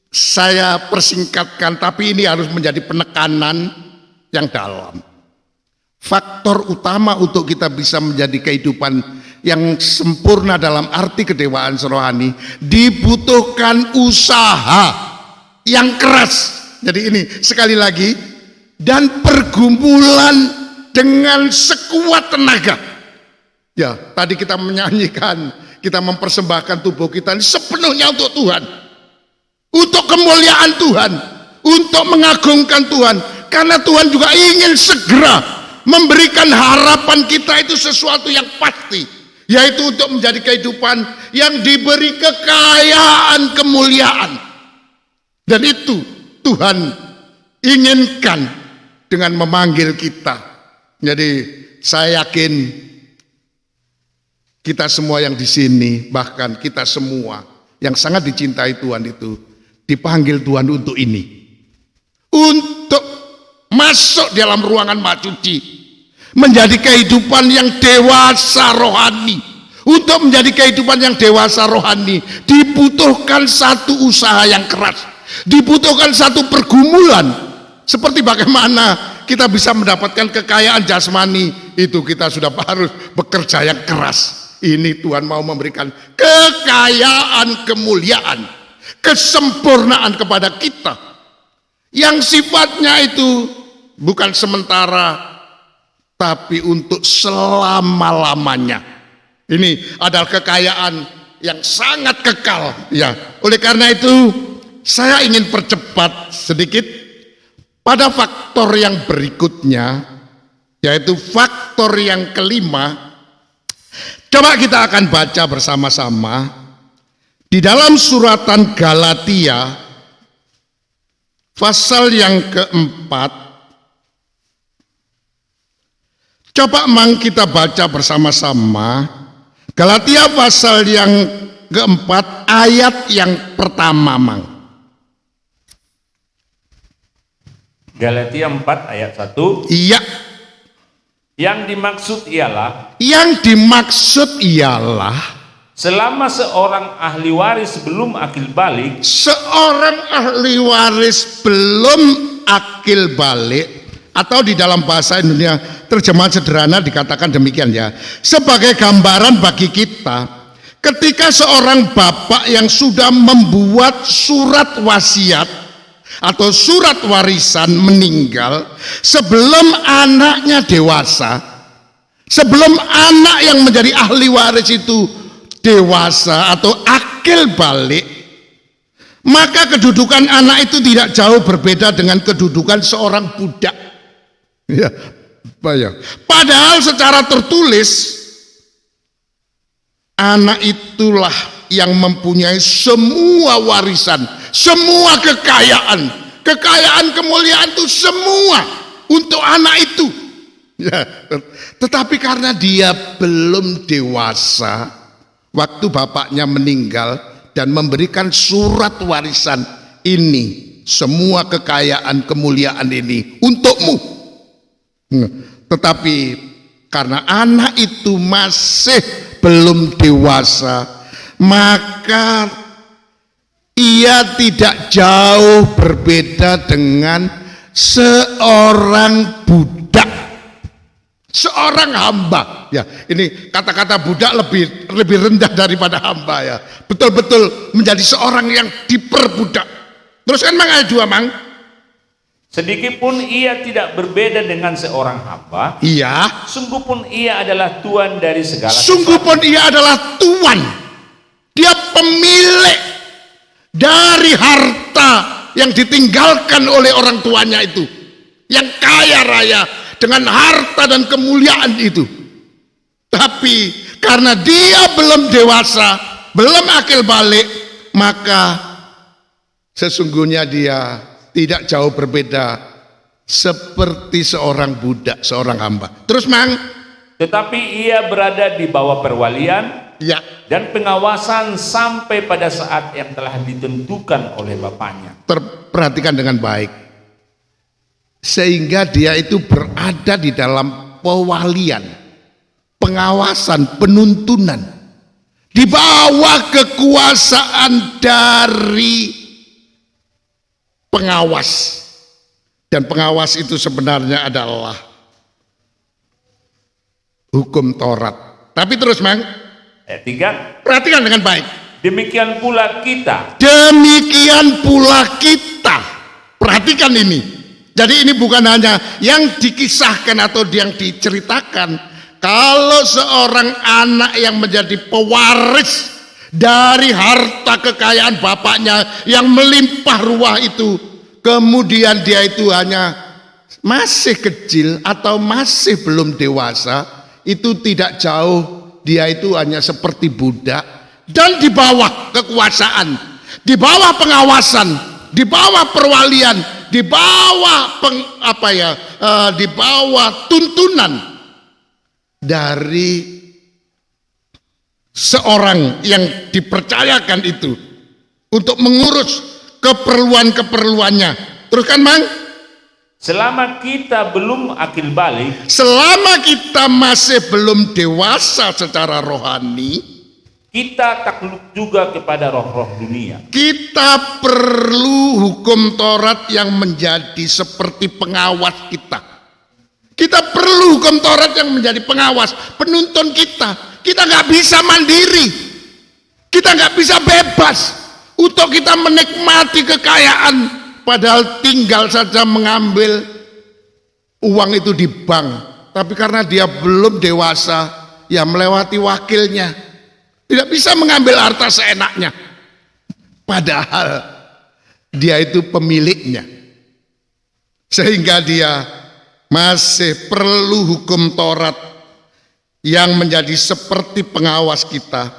saya persingkatkan, tapi ini harus menjadi penekanan yang dalam. Faktor utama untuk kita bisa menjadi kehidupan yang sempurna dalam arti kedewasaan rohani, dibutuhkan usaha yang keras. Jadi ini sekali lagi, dan pergumulan dengan sekuat tenaga. Ya, tadi kita menyanyikan, kita mempersembahkan tubuh kita ini sepenuhnya untuk Tuhan, untuk kemuliaan Tuhan, untuk mengagungkan Tuhan. Karena Tuhan juga ingin segera memberikan harapan kita itu sesuatu yang pasti, yaitu untuk menjadi kehidupan yang diberi kekayaan kemuliaan. Dan itu Tuhan inginkan dengan memanggil kita. Jadi saya yakin kita semua yang di sini, bahkan kita semua yang sangat dicintai Tuhan itu dipanggil Tuhan untuk ini, untuk masuk dalam ruangan Maha Suci, menjadi kehidupan yang dewasa rohani. Untuk menjadi kehidupan yang dewasa rohani dibutuhkan satu usaha yang keras, dibutuhkan satu pergumulan. Seperti bagaimana kita bisa mendapatkan kekayaan jasmani, itu kita sudah harus bekerja yang keras. Ini Tuhan mau memberikan kekayaan kemuliaan, kesempurnaan kepada kita, yang sifatnya itu bukan sementara, tapi untuk selama-lamanya. Ini adalah kekayaan yang sangat kekal, ya. Oleh karena itu saya ingin percepat sedikit pada faktor yang berikutnya, yaitu faktor yang kelima. Coba kita akan baca bersama-sama di dalam suratan Galatia pasal yang keempat. Coba mang kita baca bersama-sama Galatia pasal yang keempat ayat yang pertama, mang. Galatia 4 ayat 1. Iya. Yang dimaksud ialah selama seorang ahli waris belum akil balik, seorang ahli waris belum akil balik, atau di dalam bahasa Indonesia terjemahan sederhana dikatakan demikian, ya, sebagai gambaran bagi kita ketika seorang bapak yang sudah membuat surat wasiat atau surat warisan meninggal sebelum anaknya dewasa, sebelum anak yang menjadi ahli waris itu dewasa atau akil balik, maka kedudukan anak itu tidak jauh berbeda dengan kedudukan seorang budak. Ya, bayang. Padahal secara tertulis anak itulah yang mempunyai semua warisan, semua kekayaan, kemuliaan itu semua untuk anak itu. Ya, tetapi karena dia belum dewasa, waktu bapaknya meninggal dan memberikan surat warisan ini, semua kekayaan, kemuliaan ini untukmu. Tetapi karena anak itu masih belum dewasa, maka ia tidak jauh berbeda dengan seorang budak, seorang hamba. Ya, ini kata-kata budak lebih rendah daripada hamba ya. Betul-betul menjadi seorang yang diperbudak. Teruskan Mang ayat 2, Mang. Sedikitpun ia tidak berbeda dengan seorang hamba. Iya. Sungguh pun ia adalah tuan dari segala Sungguh pun ia adalah tuan. Dia pemilik dari harta yang ditinggalkan oleh orang tuanya itu, yang kaya raya dengan harta dan kemuliaan itu. Tapi karena dia belum dewasa, belum akil balik, maka sesungguhnya dia tidak jauh berbeda seperti seorang budak, seorang hamba. Terus Mang. Tetapi ia berada di bawah perwalian, Ya. dan pengawasan sampai pada saat yang telah ditentukan oleh bapaknya. Perhatikan dengan baik. Sehingga dia itu berada di dalam pewalian, pengawasan, penuntunan, di bawah kekuasaan dari pengawas. Dan pengawas itu sebenarnya adalah hukum Taurat. Tapi terus Mang, Ayat 3. perhatikan dengan baik. Demikian pula kita. Demikian pula kita. Perhatikan ini. Jadi ini bukan hanya yang dikisahkan atau yang diceritakan. Kalau seorang anak yang menjadi pewaris dari harta kekayaan bapaknya yang melimpah ruah itu, kemudian dia itu hanya masih kecil atau masih belum dewasa, itu tidak jauh, dia itu hanya seperti budak dan di bawah kekuasaan, di bawah pengawasan, di bawah perwalian, di bawah di bawah tuntunan dari seorang yang dipercayakan itu untuk mengurus keperluan-keperluannya. Teruskan Mang. Selama kita belum akil balik, Selama kita masih belum dewasa secara rohani, kita takluk juga kepada roh-roh dunia. kita perlu hukum Taurat yang menjadi seperti pengawas kita. Kita perlu hukum Taurat yang menjadi pengawas, penuntun kita. Kita nggak bisa mandiri, kita nggak bisa bebas untuk kita menikmati kekayaan, padahal tinggal saja mengambil uang itu di bank. Tapi karena dia belum dewasa, ya melewati wakilnya, tidak bisa mengambil harta seenaknya. Padahal dia itu pemiliknya, sehingga dia masih perlu hukum Taurat yang menjadi seperti pengawas kita,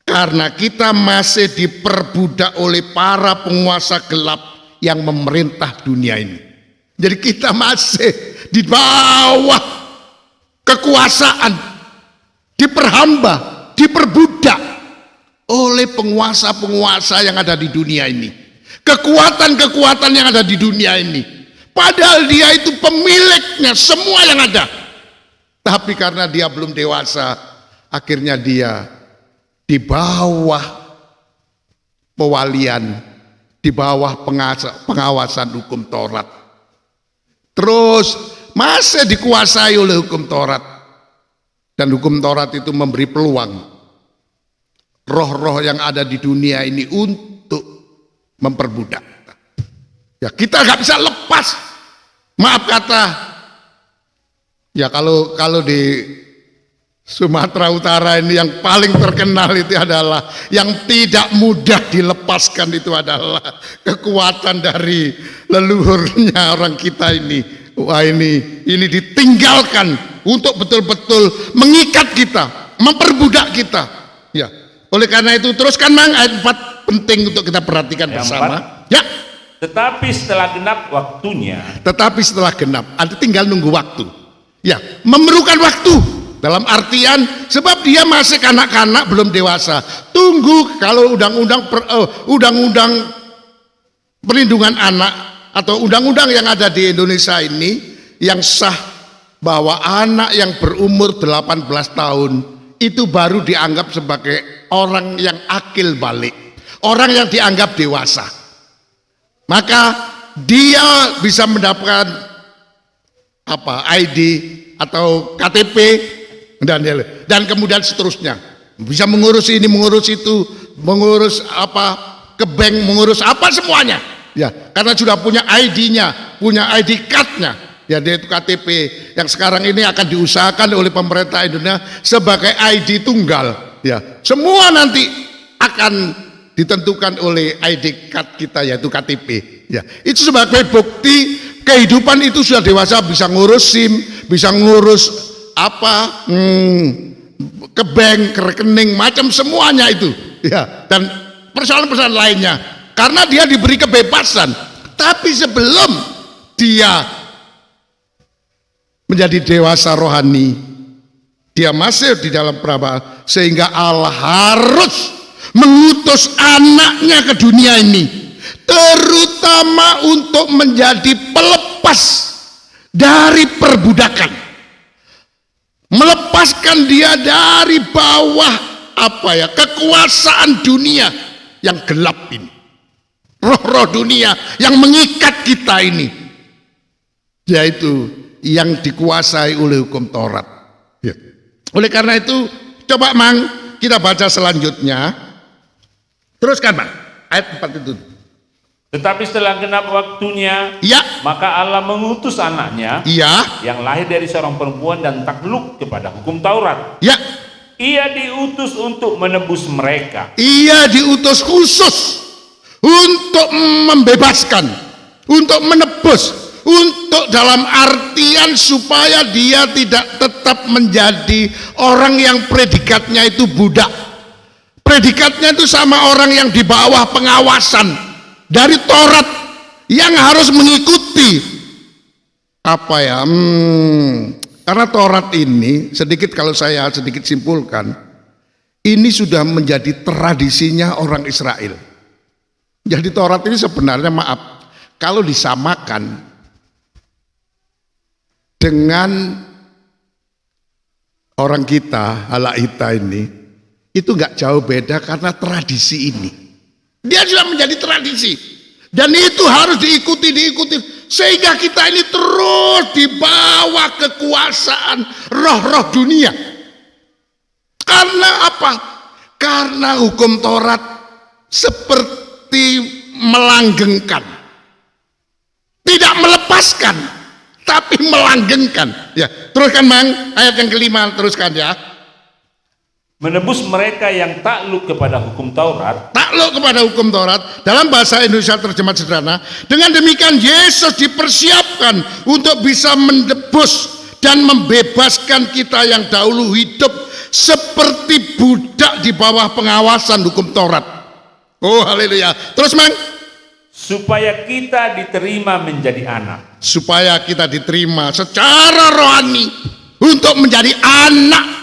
karena kita masih diperbudak oleh para penguasa gelap yang memerintah dunia ini. Jadi kita masih di bawah kekuasaan, diperhamba, diperbudak oleh penguasa-penguasa yang ada di dunia ini, kekuatan-kekuatan yang ada di dunia ini. Padahal dia itu pemiliknya semua yang ada. Tapi karena dia belum dewasa, akhirnya dia di bawah pewalian, di bawah pengawasan hukum Taurat. Terus masih dikuasai oleh hukum Taurat. Dan hukum Taurat itu memberi peluang roh-roh yang ada di dunia ini untuk memperbudak. Ya kita nggak bisa lepas. Maaf kata, ya kalau di Sumatera Utara ini yang paling terkenal itu adalah yang tidak mudah dilepas melepaskan itu adalah kekuatan dari leluhurnya orang kita ini. Wah, ini ditinggalkan untuk betul-betul mengikat kita, memperbudak kita. Ya. Oleh karena itu teruskan Mang, ayat 4 penting untuk kita perhatikan bersama. Ya. Tetapi setelah genap waktunya. Tetapi setelah genap, ada tinggal nunggu waktu. Ya, memerlukan waktu. Dalam artian sebab dia masih kanak-kanak belum dewasa. Tunggu kalau undang-undang perlindungan anak atau undang-undang yang ada di Indonesia ini yang sah bahwa anak yang berumur 18 tahun itu baru dianggap sebagai orang yang akil balik, orang yang dianggap dewasa. Maka dia bisa mendapatkan ID atau KTP dan kemudian seterusnya, bisa mengurus ini, mengurus itu, mengurus ke bank, mengurus semuanya, ya, karena sudah punya ID-nya, punya ID card-nya, ya, yaitu KTP yang sekarang ini akan diusahakan oleh pemerintah Indonesia sebagai ID tunggal, ya, semua nanti akan ditentukan oleh ID card kita, yaitu KTP, ya, itu sebagai bukti kehidupan itu sudah dewasa, bisa ngurus SIM, bisa ngurus ke bank, ke rekening, macam semuanya itu, ya, dan persoalan-persoalan lainnya, karena dia diberi kebebasan. Tapi sebelum dia menjadi dewasa rohani, dia masih di dalam perabaan, sehingga Allah harus mengutus anaknya ke dunia ini, terutama untuk menjadi pelepas dari perbudakan, melepaskan dia dari bawah kekuasaan dunia yang gelap ini, roh-roh dunia yang mengikat kita ini, yaitu yang dikuasai oleh hukum Taurat, ya. Oleh karena itu coba Mang kita baca selanjutnya, teruskan Mang ayat 4 itu. Tetapi setelah genap waktunya, ya, maka Allah mengutus anaknya, ya, yang lahir dari seorang perempuan dan takluk kepada hukum Taurat. Ya. Ia diutus untuk menebus mereka. Ia diutus khusus untuk membebaskan, untuk menebus, untuk dalam artian supaya dia tidak tetap menjadi orang yang predikatnya itu budak. Predikatnya itu sama orang yang di bawah pengawasan dari Taurat, yang harus mengikuti karena Taurat ini kalau saya sedikit simpulkan, ini sudah menjadi tradisinya orang Israel. Jadi Taurat ini sebenarnya, maaf, kalau disamakan dengan orang kita, halaita ini, itu nggak jauh beda karena tradisi ini. Dia sudah menjadi tradisi, dan itu harus diikuti, sehingga kita ini terus di bawah kekuasaan roh-roh dunia. Karena apa? Karena hukum Taurat seperti melanggengkan, tidak melepaskan, tapi melanggengkan. Ya, teruskan Mang, ayat yang kelima, teruskan ya. Menebus mereka yang takluk kepada hukum Taurat. Takluk kepada hukum Taurat, dalam bahasa Indonesia terjemah sederhana, dengan demikian Yesus dipersiapkan untuk bisa menebus dan membebaskan kita yang dahulu hidup seperti budak di bawah pengawasan hukum Taurat. Oh haleluya. Terus Mang, supaya kita diterima menjadi anak. Supaya kita diterima secara rohani untuk menjadi anak.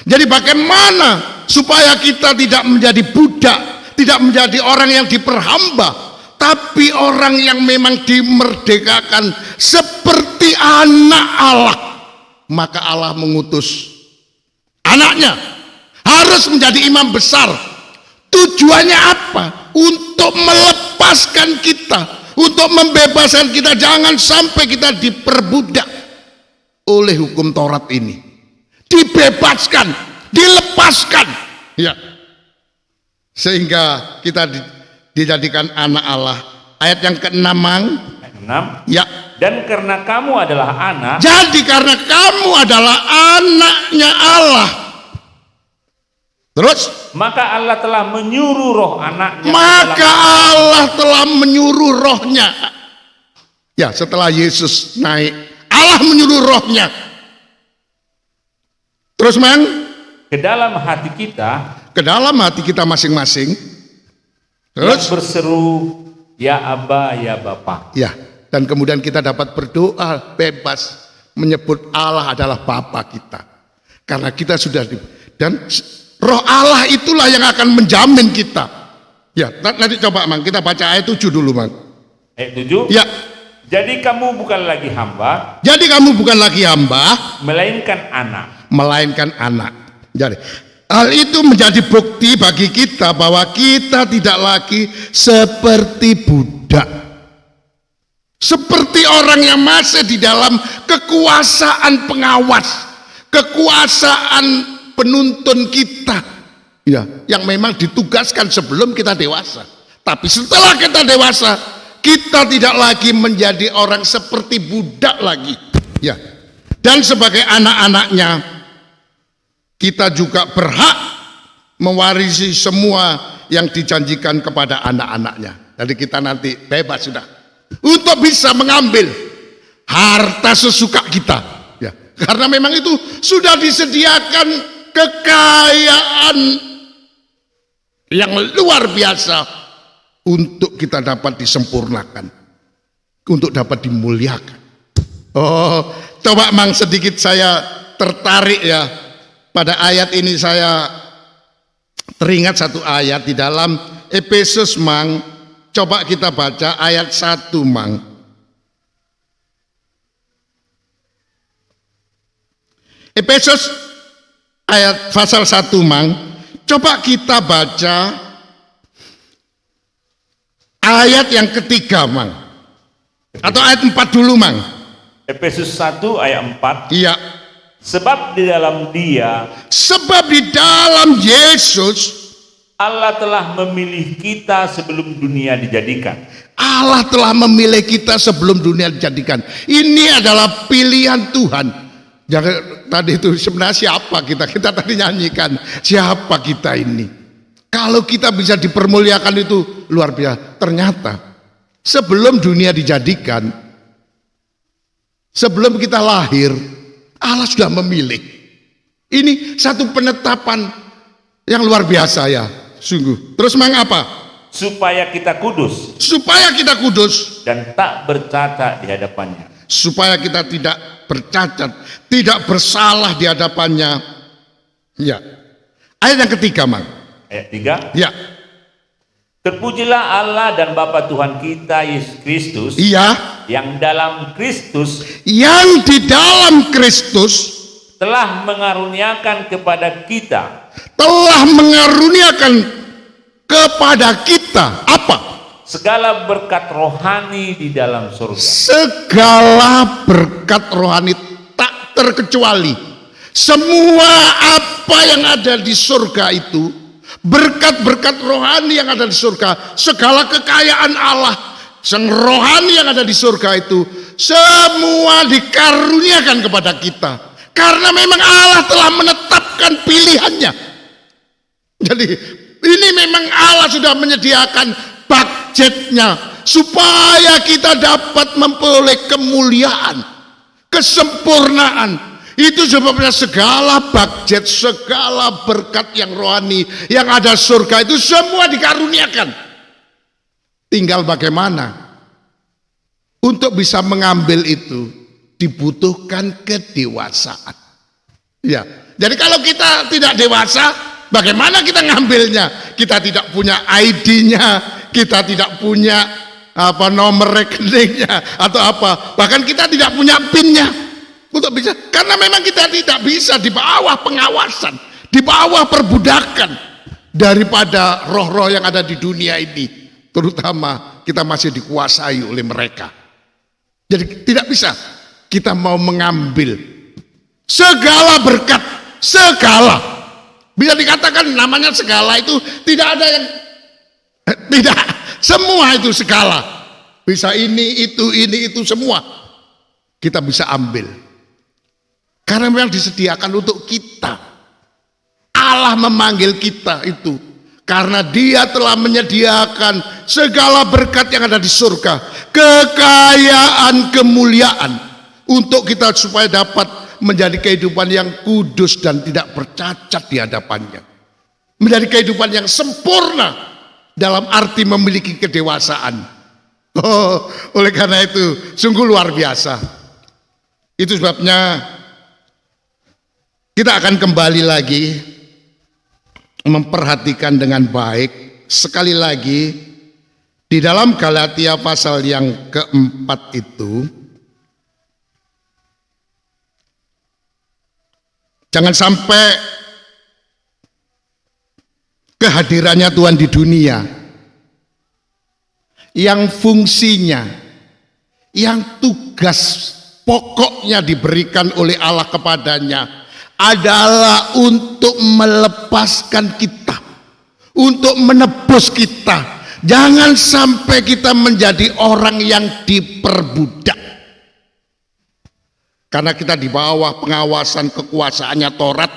Jadi bagaimana supaya kita tidak menjadi budak, tidak menjadi orang yang diperhamba, tapi orang yang memang dimerdekakan seperti anak Allah. Maka Allah mengutus anaknya harus menjadi imam besar. Tujuannya apa? Untuk melepaskan kita, untuk membebaskan kita, jangan sampai kita diperbudak oleh hukum Taurat ini. Dibebaskan, dilepaskan, ya, sehingga kita dijadikan anak Allah. Ayat yang ke-6 Mang. Ayat 6. Ya. Dan karena kamu adalah anak. Jadi karena kamu adalah anaknya Allah, Terus, maka Allah telah menyuruh roh anaknya maka Allah telah menyuruh rohnya. Ya, setelah Yesus naik, Allah menyuruh rohnya. Terus ke dalam hati kita, ke dalam hati kita masing-masing. yang Terus, berseru, ya Aba, ya Bapa. ya, dan kemudian kita dapat berdoa bebas menyebut Allah adalah Bapa kita. Karena kita sudah dan roh Allah itulah yang akan menjamin kita. Ya, nanti coba Mang, kita baca ayat 7 dulu Mang. Ayat 7. Ya, Jadi kamu bukan lagi hamba, jadi kamu bukan lagi hamba, melainkan anak. melainkan anak. Jadi hal itu menjadi bukti bagi kita bahwa kita tidak lagi seperti budak, seperti orang yang masih di dalam kekuasaan pengawas, kekuasaan penuntun kita, ya, yang memang ditugaskan sebelum kita dewasa. Tapi setelah kita dewasa, kita tidak lagi menjadi orang seperti budak lagi, ya. Dan sebagai anak-anaknya, kita juga berhak mewarisi semua yang dijanjikan kepada anak-anaknya. Jadi kita nanti bebas sudah untuk bisa mengambil harta sesuka kita, ya. Karena memang itu sudah disediakan kekayaan yang luar biasa untuk kita dapat disempurnakan, untuk dapat dimuliakan. Oh, coba Mang sedikit saya tertarik ya. Pada ayat ini saya teringat satu ayat di dalam Efesus Mang. Coba kita baca ayat 1 Mang. Efesus ayat pasal 1 Mang. Coba kita baca ayat yang ketiga Mang. Atau ayat 4 dulu Mang. Efesus 1 ayat 4. Iya. Sebab di dalam Dia, Sebab di dalam Yesus Allah telah memilih kita sebelum dunia dijadikan. Allah telah memilih kita sebelum dunia dijadikan. Ini adalah pilihan Tuhan. Jangan tadi itu sebenarnya siapa kita? Kita tadi nyanyikan siapa kita ini. Kalau kita bisa dipermuliakan itu luar biasa. Ternyata sebelum dunia dijadikan, sebelum kita lahir, Allah sudah memilih. Ini satu penetapan yang luar biasa ya, sungguh. Terus Mang apa? Supaya kita kudus Supaya kita kudus, dan tak bercacat di hadapannya. supaya kita tidak bercacat, tidak bersalah di hadapannya. Ya. Ayat yang ketiga, Mang. Ayat 3. Ya. Terpujilah Allah dan Bapa Tuhan kita Yesus Kristus, Iya, yang dalam Kristus yang di dalam Kristus telah mengaruniakan kepada kita telah mengaruniakan kepada kita apa? segala berkat rohani di dalam surga. Segala berkat rohani tak terkecuali. Semua apa yang ada di surga itu, berkat-berkat rohani yang ada di surga, segala kekayaan Allah, sang rohani yang ada di surga itu, semua dikaruniakan kepada kita. Karena memang Allah telah menetapkan pilihannya. Jadi ini memang Allah sudah menyediakan budgetnya supaya kita dapat memperoleh kemuliaan, kesempurnaan. Itu sebabnya segala budget, segala berkat yang rohani yang ada surga itu semua dikaruniakan. Tinggal bagaimana untuk bisa mengambil itu dibutuhkan kedewasaan. Ya, jadi kalau kita tidak dewasa, bagaimana kita ngambilnya? Kita tidak punya ID-nya, kita tidak punya nomor rekeningnya atau apa. Bahkan kita tidak punya PIN-nya. Untuk bisa, karena memang kita tidak bisa di bawah pengawasan, di bawah perbudakan daripada roh-roh yang ada di dunia ini, terutama kita masih dikuasai oleh mereka. Jadi tidak bisa kita mau mengambil segala berkat, segala, bisa dikatakan namanya segala itu tidak ada yang tidak, semua itu segala, bisa ini itu semua kita bisa ambil. Karena memang disediakan untuk kita. Allah memanggil kita itu karena Dia telah menyediakan segala berkat yang ada di surga, kekayaan, kemuliaan untuk kita supaya dapat menjadi kehidupan yang kudus dan tidak bercacat di hadapannya. Menjadi kehidupan yang sempurna dalam arti memiliki kedewasaan. Oleh karena itu sungguh luar biasa. Itu sebabnya kita akan kembali lagi memperhatikan dengan baik sekali lagi di dalam Galatia pasal yang keempat itu. Jangan sampai kehadirannya Tuhan di dunia yang fungsinya, yang tugas pokoknya diberikan oleh Allah kepadanya adalah untuk melepaskan kita, untuk menebus kita. Jangan sampai kita menjadi orang yang diperbudak. Karena kita di bawah pengawasan kekuasaannya Taurat,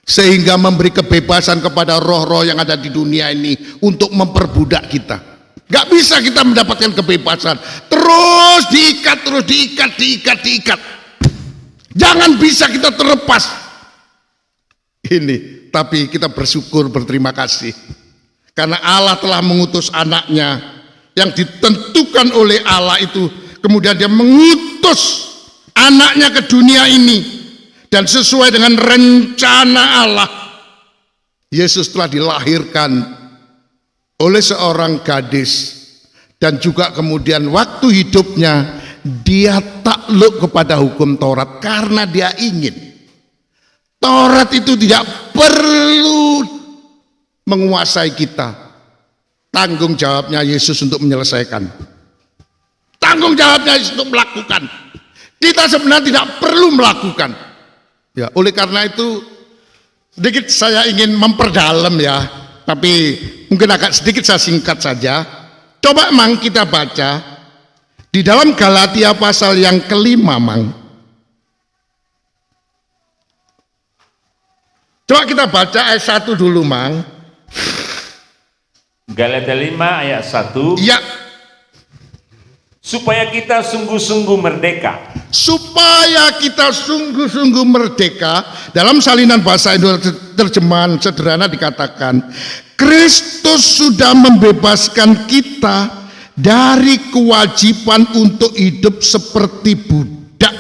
sehingga memberi kebebasan kepada roh-roh yang ada di dunia ini untuk memperbudak kita. Gak bisa kita mendapatkan kebebasan, terus diikat. Jangan bisa kita terlepas. Ini, tapi kita bersyukur, berterima kasih. Karena Allah telah mengutus anaknya yang ditentukan oleh Allah itu. Kemudian Dia mengutus anaknya ke dunia ini. Dan sesuai dengan rencana Allah, Yesus telah dilahirkan oleh seorang gadis. Dan juga kemudian waktu hidupnya Dia takluk kepada hukum Taurat karena Dia ingin. Taurat itu tidak perlu menguasai kita. Tanggung jawabnya Yesus untuk menyelesaikan. Tanggung jawabnya Yesus untuk melakukan. Kita sebenarnya tidak perlu melakukan. Ya, oleh karena itu sedikit saya ingin memperdalam ya, tapi mungkin agak sedikit saya singkat saja. Coba Mang kita baca di dalam Galatia pasal yang kelima, Mang. Coba kita baca ayat 1 dulu, Mang. Galatia 5 ayat 1. Ya. Supaya kita sungguh-sungguh merdeka. Supaya kita sungguh-sungguh merdeka. Dalam salinan bahasa Indonesia terjemahan sederhana dikatakan, Kristus sudah membebaskan kita dari kewajiban untuk hidup seperti budak.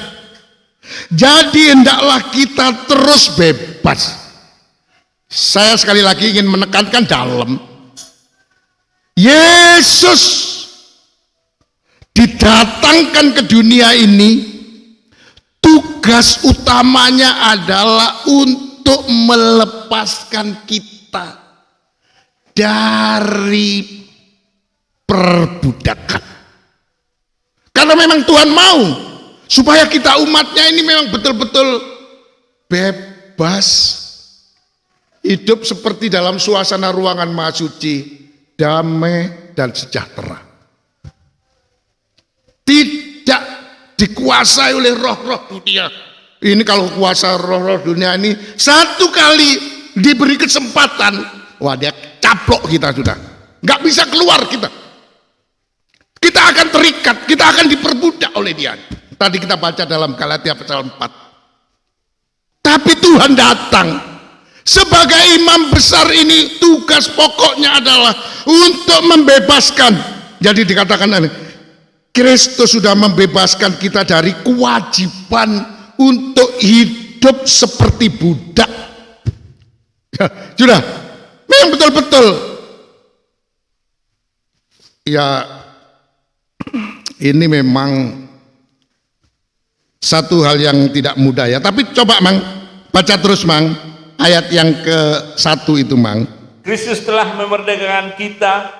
Jadi hendaklah kita terus bebas. Saya sekali lagi ingin menekankan dalam. Yesus didatangkan ke dunia ini, tugas utamanya adalah untuk melepaskan kita dari perbudakan. Karena memang Tuhan mau supaya kita umatnya ini memang betul-betul bebas, hidup seperti dalam suasana ruangan maha suci, damai dan sejahtera. Tidak dikuasai oleh roh-roh dunia. Ini kalau kuasa roh-roh dunia ini satu kali diberi kesempatan, wah dia caplok kita sudah. Nggak bisa keluar kita. Kita akan terikat, kita akan diperbudak oleh dia. Tadi kita baca dalam Galatia pasal 4. Tapi Tuhan datang. Sebagai imam besar ini tugas pokoknya adalah untuk membebaskan. Jadi dikatakan Kristus sudah membebaskan kita dari kewajiban untuk hidup seperti budak. Sudah, memang betul-betul. Ya, ini memang satu hal yang tidak mudah ya. Tapi coba Mang, baca terus Mang. Ayat yang ke-1 itu Mang. Kristus telah memerdekakan kita,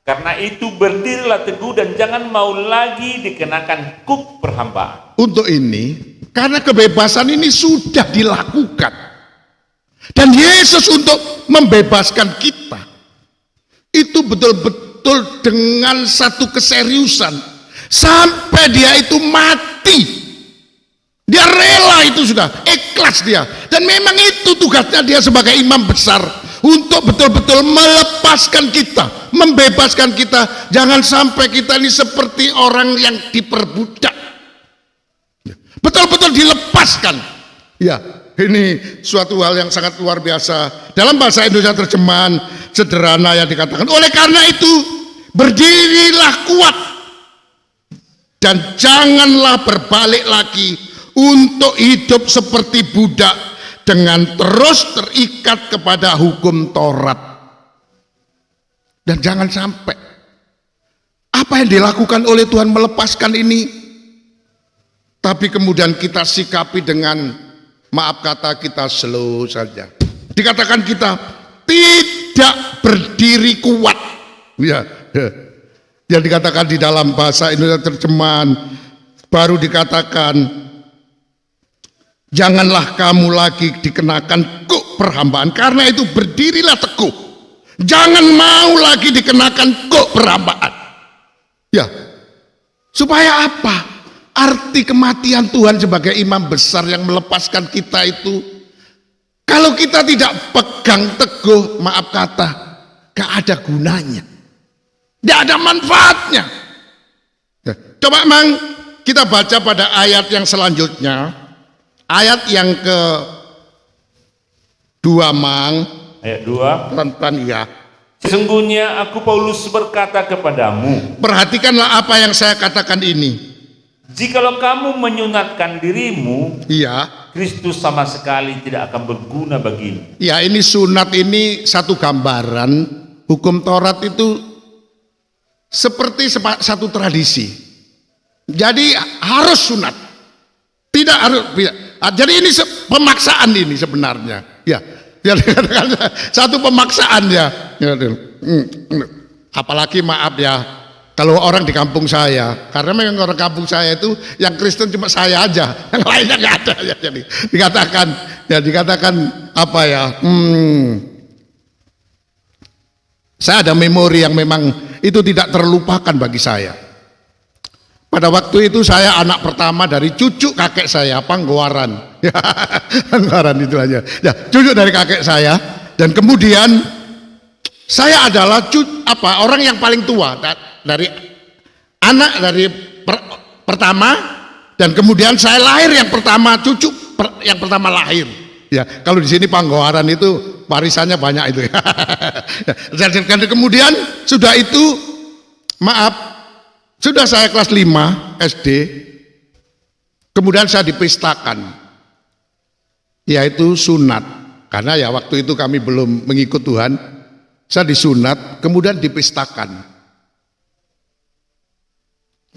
karena itu berdirilah teguh dan jangan mau lagi dikenakan kuk perhambaan. Untuk ini, karena kebebasan ini sudah dilakukan. Dan Yesus untuk membebaskan kita, itu betul-betul dengan satu keseriusan. Sampai dia itu mati Dia rela itu, sudah ikhlas dia. Dan memang itu tugasnya dia sebagai imam besar, untuk betul-betul melepaskan kita, membebaskan kita. Jangan sampai kita ini seperti orang yang diperbudak, betul-betul dilepaskan. Ya, ini suatu hal yang sangat luar biasa. Dalam bahasa Indonesia terjemahan sederhana yang dikatakan, oleh karena itu berdirilah kuat dan janganlah berbalik lagi untuk hidup seperti budak dengan terus terikat kepada hukum Taurat. Dan jangan sampai apa yang dilakukan oleh Tuhan melepaskan ini, tapi kemudian kita sikapi dengan, maaf kata, kita slow saja. Dikatakan kita tidak berdiri kuat. Ya, yang dikatakan di dalam bahasa Indonesia terjemahan baru dikatakan, janganlah kamu lagi dikenakan kuk perhambaan, karena itu berdirilah teguh. Jangan mau lagi dikenakan kuk perhambaan. Ya, supaya apa? Arti kematian Tuhan sebagai imam besar yang melepaskan kita itu, kalau kita tidak pegang teguh, maaf kata, gak ada gunanya, gak ada manfaatnya. Ya, coba emang kita baca pada ayat yang selanjutnya, ayat yang ke-2, Mang. Ayat 2. Pelan-pelan ya. Sesungguhnya aku Paulus berkata kepadamu. Perhatikanlah apa yang saya katakan ini. Jikalau kamu menyunatkan dirimu, Iya. Kristus sama sekali tidak akan berguna bagimu. Ya, ini sunat ini satu gambaran. Hukum Taurat itu seperti satu tradisi. Jadi harus sunat. Tidak harus. Jadi ini pemaksaan ini sebenarnya. Ya. Ya, satu pemaksaan ya. Apalagi maaf ya, kalau orang di kampung saya, karena memang orang kampung saya itu yang Kristen cuma saya aja, yang lainnya nggak ada ya. Jadi dikatakan apa ya? Saya ada memori yang memang itu tidak terlupakan bagi saya. Pada waktu itu saya anak pertama dari cucu kakek saya, Panggowaran. Ya, Panggowaran itu aja. Ya, cucu dari kakek saya, dan kemudian saya adalah orang yang paling tua dari anak dari pertama, dan kemudian saya lahir yang pertama, cucu yang pertama lahir. Ya, kalau di sini Panggowaran itu warisannya banyak itu. Dan kemudian sudah itu, maaf, sudah saya kelas 5 SD, kemudian saya dipestakan, yaitu sunat. Karena ya waktu itu kami belum mengikut Tuhan, saya disunat, kemudian dipestakan.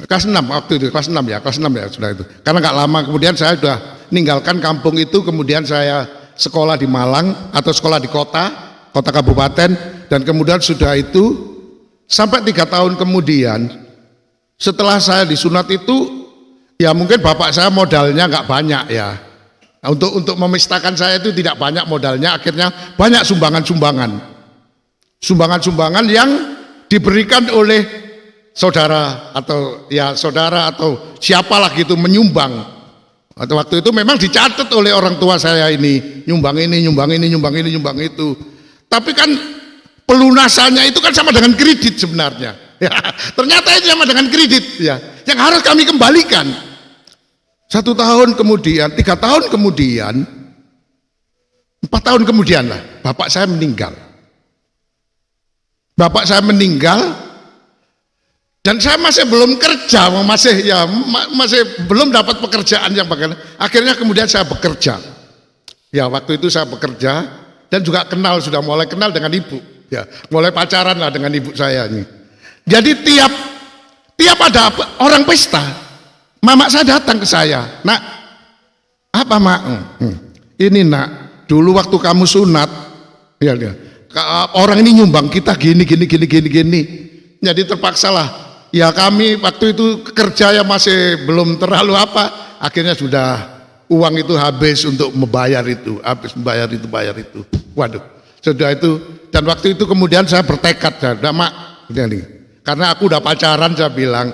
Kelas 6 waktu itu, kelas 6 ya sudah itu. Karena nggak lama kemudian saya sudah meninggalkan kampung itu, kemudian saya sekolah di Malang atau sekolah di kota kabupaten, dan kemudian sudah itu sampai 3 tahun kemudian. Setelah saya disunat itu, ya mungkin bapak saya modalnya nggak banyak ya. Untuk memestakan saya itu tidak banyak modalnya, akhirnya banyak sumbangan yang diberikan oleh saudara atau siapalah gitu, menyumbang. Atau waktu itu memang dicatat oleh orang tua saya ini, nyumbang itu. Tapi kan pelunasannya itu kan sama dengan kredit sebenarnya. Ya, ternyata itu sama dengan kredit ya, yang harus kami kembalikan. 1 tahun kemudian, 3 tahun kemudian, 4 tahun kemudian lah, bapak saya meninggal. Dan saya masih belum kerja, masih belum dapat pekerjaan yang bagaimana. Akhirnya kemudian saya bekerja. Ya, waktu itu saya bekerja dan juga sudah mulai kenal dengan ibu. Ya, mulai pacaran lah dengan ibu saya ini. Jadi tiap ada orang pesta, mama saya datang ke saya, "Nak, apa mak? Ini nak, dulu waktu kamu sunat, ya, orang ini nyumbang kita gini. Jadi terpaksalah, ya kami waktu itu kerja ya masih belum terlalu apa, akhirnya sudah uang itu habis untuk membayar itu, bayar itu. Waduh, sudah itu, dan waktu itu kemudian saya bertekad, mak, karena aku udah pacaran, saya bilang,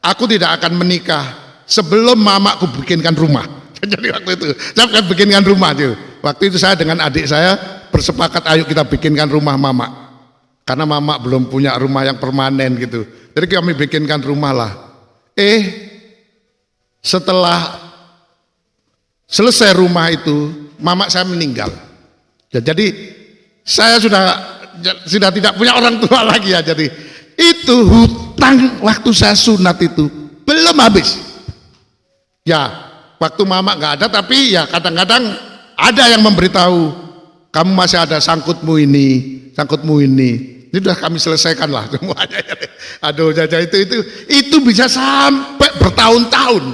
aku tidak akan menikah sebelum mamaku bikinkan rumah. Jadi waktu itu saya akan bikinkan rumah tuh. Waktu itu saya dengan adik saya bersepakat, ayo kita bikinkan rumah mama. Karena mama belum punya rumah yang permanen gitu. Jadi kami bikinkan rumah lah. Setelah selesai rumah itu, mama saya meninggal. Ya, jadi saya sudah tidak punya orang tua lagi ya. Jadi itu hutang waktu saya sunat itu belum habis. Ya, waktu mama nggak ada, tapi ya kadang-kadang ada yang memberitahu, kamu masih ada sangkutmu ini, sangkutmu ini. Ini sudah kami selesaikan lah semuanya. Aduh, jaja itu bisa sampai bertahun-tahun.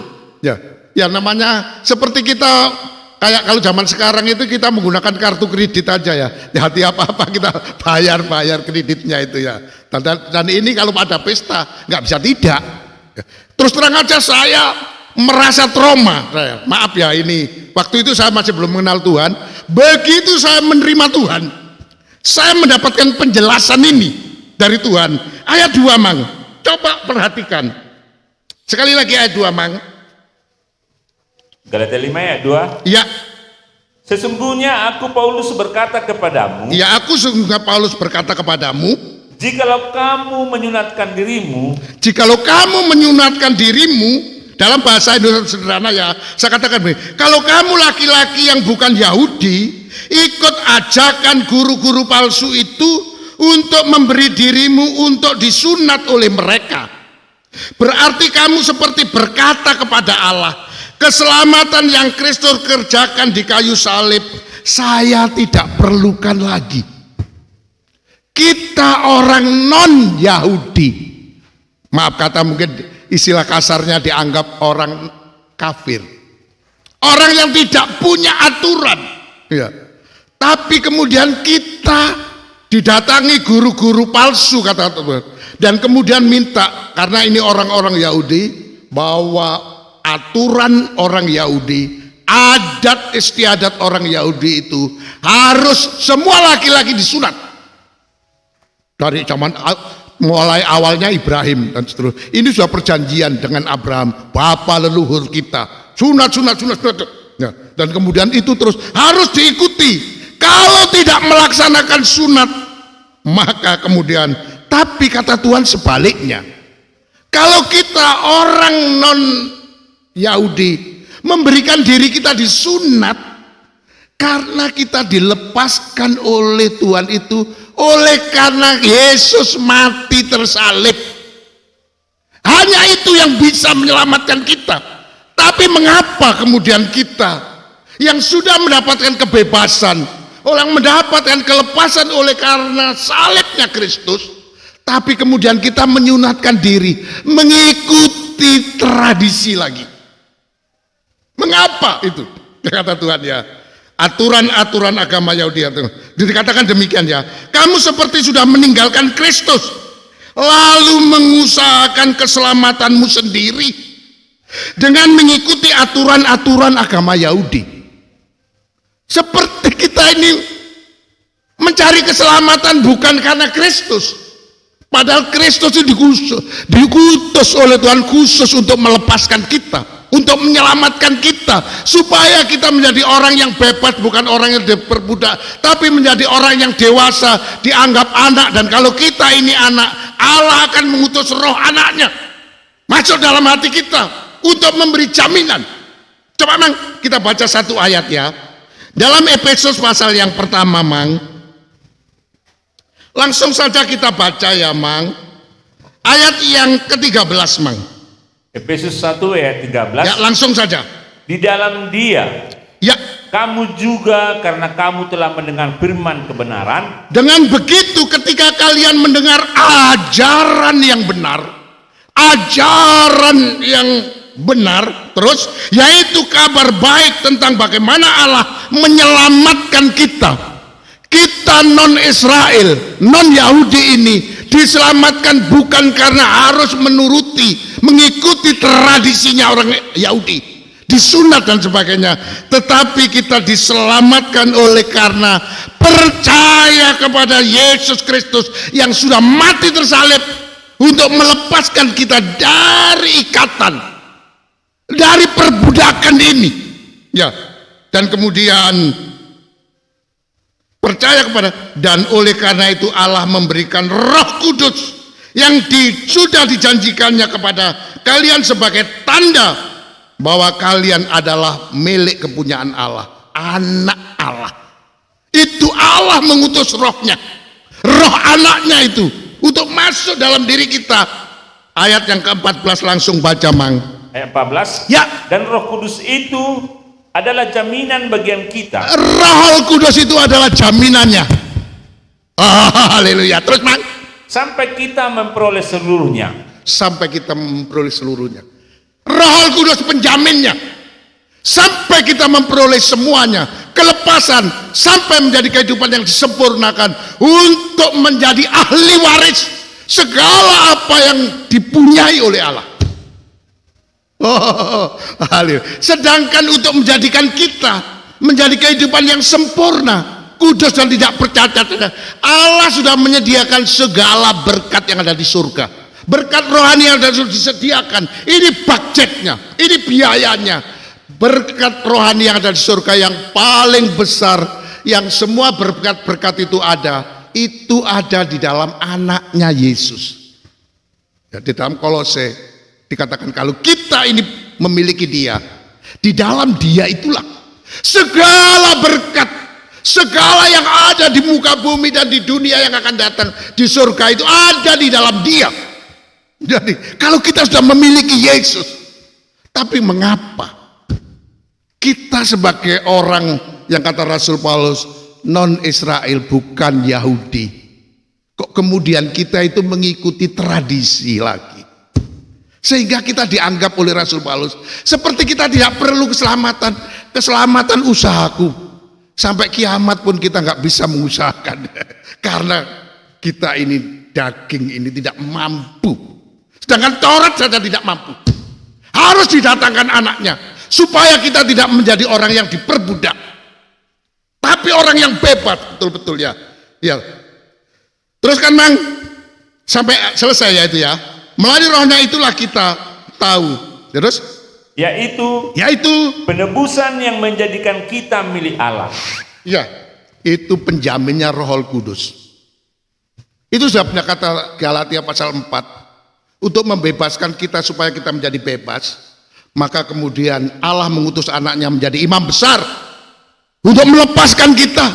Ya namanya seperti kita kayak kalau zaman sekarang itu kita menggunakan kartu kredit aja ya. Di hati apa-apa kita bayar kreditnya itu ya. Dan ini kalau ada pesta nggak bisa tidak. Terus terang aja saya merasa trauma. Maaf ya, ini waktu itu saya masih belum mengenal Tuhan. Begitu saya menerima Tuhan, saya mendapatkan penjelasan ini dari Tuhan. Ayat 2 Mang, coba perhatikan sekali lagi ayat 2 Mang. Galatia 5 ayat 2. Ya. Sesungguhnya aku Paulus berkata kepadamu. Ya, aku sesungguhnya Paulus berkata kepadamu, jikalau kamu menyunatkan dirimu. Jikalau kamu menyunatkan dirimu, dalam bahasa Indonesia sederhana ya, saya katakan begini, kalau kamu laki-laki yang bukan Yahudi, ikut ajakan guru-guru palsu itu untuk memberi dirimu untuk disunat oleh mereka. Berarti kamu seperti berkata kepada Allah, keselamatan yang Kristus kerjakan di kayu salib, saya tidak perlukan lagi. Kita orang non-Yahudi, maaf kata mungkin istilah kasarnya dianggap orang kafir, orang yang tidak punya aturan ya. Tapi kemudian kita didatangi guru-guru palsu kata Tuhan, dan kemudian minta, karena ini orang-orang Yahudi, bahwa aturan orang Yahudi, adat istiadat orang Yahudi itu harus semua laki-laki disunat. Dari zaman mulai awalnya Ibrahim dan seterusnya. Ini sudah perjanjian dengan Abraham, bapa leluhur kita. Sunat. Ya, dan kemudian itu terus harus diikuti. Kalau tidak melaksanakan sunat, maka kemudian, tapi kata Tuhan sebaliknya. Kalau kita orang non Yahudi memberikan diri kita disunat, karena kita dilepaskan oleh Tuhan itu, oleh karena Yesus mati tersalib. Hanya itu yang bisa menyelamatkan kita. Tapi mengapa kemudian kita yang sudah mendapatkan kebebasan, orang mendapatkan kelepasan oleh karena salibnya Kristus, tapi kemudian kita menyunatkan diri, mengikuti tradisi lagi. Mengapa itu? Kata Tuhan ya, aturan-aturan agama Yahudi. Dikatakan demikian ya, kamu seperti sudah meninggalkan Kristus, lalu mengusahakan keselamatanmu sendiri dengan mengikuti aturan-aturan agama Yahudi. Seperti kita ini mencari keselamatan bukan karena Kristus, padahal Kristus itu dikutus oleh Tuhan khusus untuk melepaskan kita, untuk menyelamatkan kita, supaya kita menjadi orang yang bebas, bukan orang yang diperbudak, tapi menjadi orang yang dewasa, dianggap anak. Dan kalau kita ini anak, Allah akan mengutus roh anaknya masuk dalam hati kita untuk memberi jaminan. Coba Mang, kita baca satu ayat ya, dalam Efesus pasal yang pertama Mang. Langsung saja kita baca ya Mang, ayat yang ke-13 Mang. Efesus 1 ayat 13. Ya, langsung saja. Di dalam Dia, ya, kamu juga karena kamu telah mendengar firman kebenaran. Dengan begitu ketika kalian mendengar ajaran yang benar, terus yaitu kabar baik tentang bagaimana Allah menyelamatkan kita. Kita non Israel, non Yahudi ini diselamatkan bukan karena harus mengikuti tradisinya orang Yahudi, disunat dan sebagainya, tetapi kita diselamatkan oleh karena percaya kepada Yesus Kristus yang sudah mati tersalib untuk melepaskan kita dari ikatan, dari perbudakan ini. Ya, dan kemudian percaya kepada, dan oleh karena itu Allah memberikan Roh Kudus yang sudah dijanjikannya kepada kalian sebagai tanda bahwa kalian adalah milik kepunyaan Allah, anak Allah. Itu Allah mengutus rohnya, roh anaknya itu untuk masuk dalam diri kita. Ayat yang ke-14 langsung baca, Mang. Ayat 14. Ya. Dan Roh Kudus itu adalah jaminan bagian kita. Roh Kudus itu adalah jaminannya. Haleluya. Terus, Mang. Sampai kita memperoleh seluruhnya. Sampai kita memperoleh seluruhnya. Roh Kudus penjaminnya. Sampai kita memperoleh semuanya. Kelepasan. Sampai menjadi kehidupan yang disempurnakan. Untuk menjadi ahli waris segala apa yang dipunyai oleh Allah. Sedangkan untuk menjadikan kita menjadi kehidupan yang sempurna, kudus dan tidak bercacat, Allah sudah menyediakan segala berkat yang ada di surga. Berkat rohani yang sudah disediakan. Ini budgetnya, ini biayanya. Berkat rohani yang ada di surga yang paling besar, yang semua berkat-berkat itu ada di dalam anaknya Yesus. Ya, di dalam Kolose dikatakan kalau kita ini memiliki dia, di dalam dia itulah segala berkat, segala yang ada di muka bumi dan di dunia yang akan datang di surga itu ada di dalam dia. Jadi kalau kita sudah memiliki Yesus, tapi mengapa kita sebagai orang yang kata Rasul Paulus non Israel, bukan Yahudi, kok kemudian kita itu mengikuti tradisi lagi? Sehingga kita dianggap oleh Rasul Paulus seperti kita tidak perlu keselamatan usahaku. Sampai kiamat pun kita nggak bisa mengusahakan. Karena kita ini daging ini tidak mampu. Sedangkan Taurat saja tidak mampu. Harus didatangkan anaknya supaya kita tidak menjadi orang yang diperbudak, tapi orang yang bebas, betul-betul ya. Ya. Terus kan, Mang, sampai selesai ya itu ya. Melalui rohnya itulah kita tahu. Terus? Yaitu penebusan yang menjadikan kita milik Allah. Ya, itu penjaminnya Roh Kudus. Itu sebabnya kata Galatia pasal 4, untuk membebaskan kita supaya kita menjadi bebas, maka kemudian Allah mengutus anaknya menjadi imam besar untuk melepaskan kita,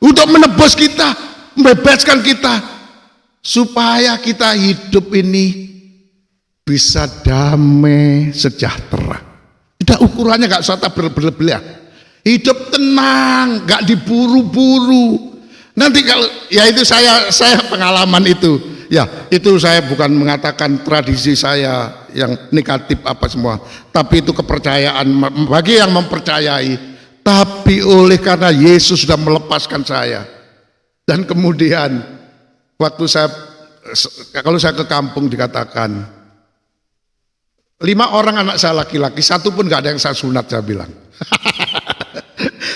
untuk menebus kita, membebaskan kita, supaya kita hidup ini bisa damai sejahtera. Tidak, ukurannya gak usah berlebihan. Hidup tenang, gak diburu-buru. Nanti kalau ya itu saya pengalaman itu. Ya, itu saya bukan mengatakan tradisi saya yang negatif apa semua, tapi itu kepercayaan bagi yang mempercayai. Tapi oleh karena Yesus sudah melepaskan saya, dan kemudian waktu kalau saya ke kampung dikatakan 5 orang anak saya laki-laki, 1 pun gak ada yang saya sunat, saya bilang.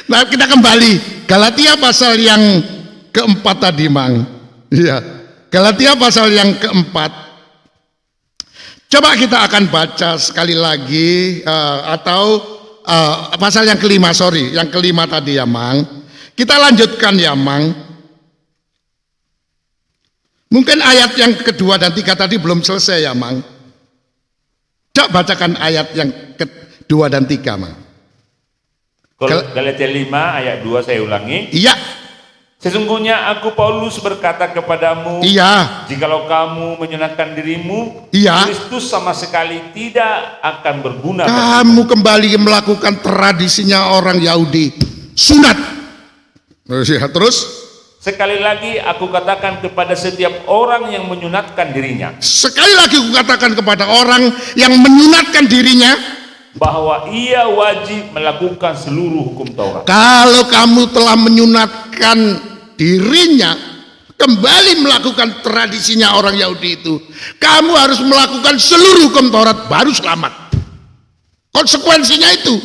Nah, kita kembali Galatia pasal yang ke-4 tadi, Mang. Iya, Galatia pasal yang ke-4. Coba kita akan baca sekali lagi, pasal yang ke-5, yang ke-5 tadi ya, Mang. Kita lanjutkan ya, Mang. Mungkin ayat yang kedua dan 3 tadi belum selesai ya, Mang. Coba bacakan ayat yang kedua dan 3, Mang. Galatia 5 ayat 2 saya ulangi. Iya. Sesungguhnya aku Paulus berkata kepadamu, iya, jikalau kamu menyunatkan dirimu, iya, Kristus sama sekali tidak akan berguna. Kamu kembali melakukan tradisinya orang Yahudi, sunat. Terus sekali lagi aku katakan kepada setiap orang yang menyunatkan dirinya. Sekali lagi aku katakan kepada orang yang menyunatkan dirinya, bahwa ia wajib melakukan seluruh hukum Taurat. Kalau kamu telah menyunatkan dirinya, kembali melakukan tradisinya orang Yahudi itu, kamu harus melakukan seluruh hukum Taurat baru selamat. Konsekuensinya itu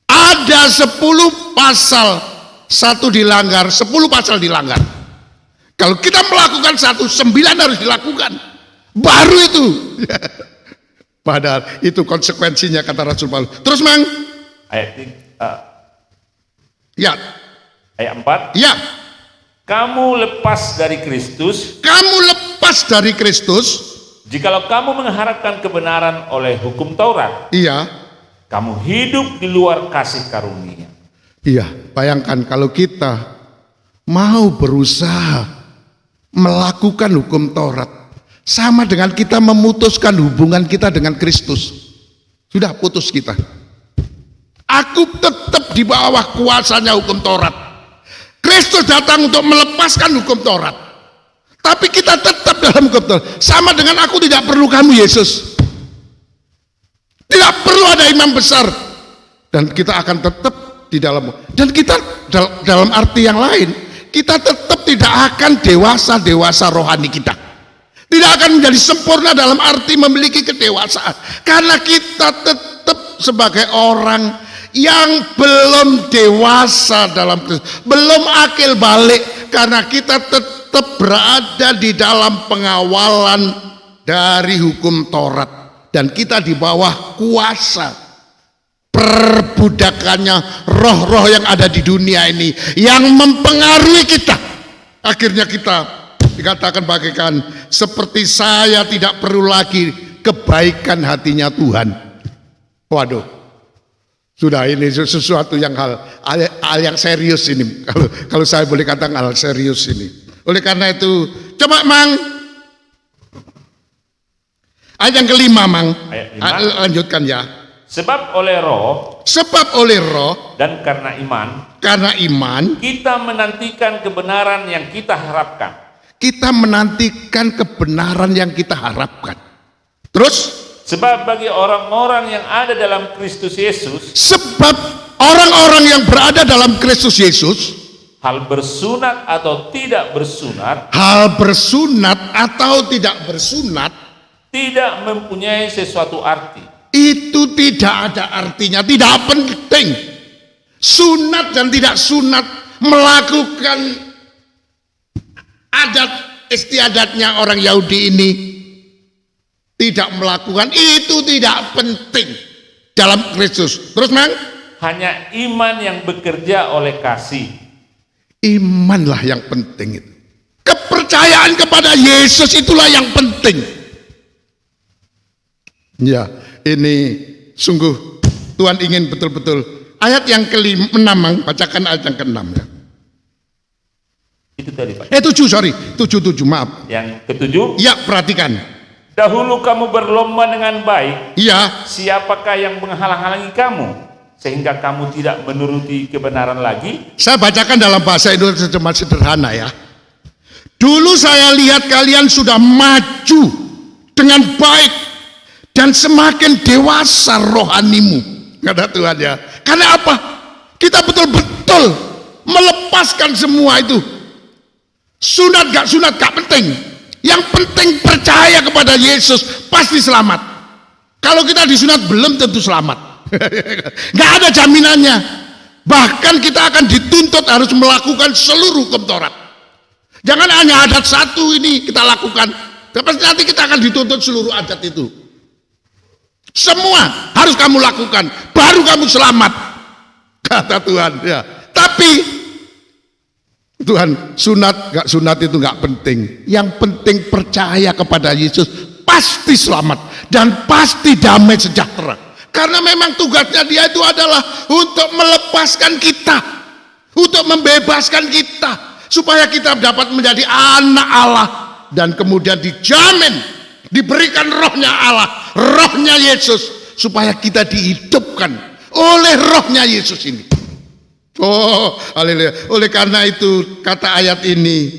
ada 10 pasal, 1 dilanggar, 10 pasal dilanggar. Kalau kita melakukan 1, 9 harus dilakukan, baru itu. Padahal itu konsekuensinya kata Rasul Paulus. Terus, Mang, Ya, ayat 4. ya. Kamu lepas dari Kristus, Kamu lepas dari Kristus. jikalau kamu mengharapkan kebenaran oleh hukum Taurat, Iya. kamu hidup di luar kasih karunia. Iya, bayangkan kalau kita mau berusaha melakukan hukum Taurat, sama dengan kita memutuskan hubungan kita dengan Kristus. Sudah putus kita. Aku tetap di bawah kuasanya hukum Taurat. Kristus datang untuk melepaskan hukum Taurat. Tapi kita tetap dalam hukum Taurat. Sama dengan aku tidak perlu kamu, Yesus. Tidak perlu ada imam besar. Dan kita akan tetap di dalam. Dan kita dalam arti yang lain, kita tetap tidak akan dewasa rohani kita. Tidak akan menjadi sempurna dalam arti memiliki kedewasaan. Karena kita tetap sebagai orang yang belum dewasa dalam Kristus, belum akil balik, karena kita tetap berada di dalam pengawalan dari hukum Taurat, dan kita di bawah kuasa perbudakannya roh-roh yang ada di dunia ini yang mempengaruhi kita. Akhirnya kita dikatakan bagaikan seperti saya tidak perlu lagi kebaikan hatinya Tuhan. Waduh. Sudah, ini sesuatu yang hal yang serius ini. Kalau saya boleh katakan hal serius ini. Oleh karena itu, coba Mang. Ayat yang kelima, Mang. Ayat 5. Lanjutkan ya. Sebab oleh roh dan karena iman kita menantikan kebenaran yang kita harapkan. Kita menantikan kebenaran yang kita harapkan. Terus? Sebab bagi orang-orang yang ada dalam Kristus Yesus, sebab orang-orang yang berada dalam Kristus Yesus, hal bersunat atau tidak bersunat, tidak mempunyai sesuatu arti. Itu tidak ada artinya, tidak penting. Sunat dan tidak sunat, melakukan adat istiadatnya orang Yahudi ini, tidak melakukan, itu tidak penting dalam Kristus. Terus Mang? Hanya iman yang bekerja oleh kasih. Imanlah yang penting itu. Kepercayaan kepada Yesus itulah yang penting. Ya, ini sungguh Tuhan ingin betul-betul. Ayat yang ke-6, Mang, bacakan ayat yang ke-6 ya. Itu tadi Pak. 7, maaf. Yang ke-7? Ya, perhatikan. Dahulu kamu berlomba dengan baik. Iya. Siapakah yang menghalang-halangi kamu sehingga kamu tidak menuruti kebenaran lagi? Saya bacakan dalam bahasa Indonesia cuma sederhana ya. Dulu saya lihat kalian sudah maju dengan baik dan semakin dewasa rohanimu, kata Tuhan ya. Karena apa? Kita betul-betul melepaskan semua itu. Sunat gak penting. Yang penting percaya kepada Yesus, pasti selamat. Kalau kita disunat belum tentu selamat. Gak ada jaminannya. Bahkan kita akan dituntut harus melakukan seluruh hukum Taurat. Jangan hanya adat satu ini kita lakukan, tapi nanti kita akan dituntut seluruh adat itu. Semua harus kamu lakukan, baru kamu selamat, kata Tuhan ya. Tapi Tuhan, sunat gak sunat itu gak penting. Yang penting percaya kepada Yesus, pasti selamat dan pasti damai sejahtera. Karena memang tugasnya dia itu adalah untuk melepaskan kita, untuk membebaskan kita, supaya kita dapat menjadi anak Allah dan kemudian dijamin diberikan rohnya Allah, rohnya Yesus, supaya kita dihidupkan oleh rohnya Yesus ini. Oh, haleluya. Oleh karena itu kata ayat ini,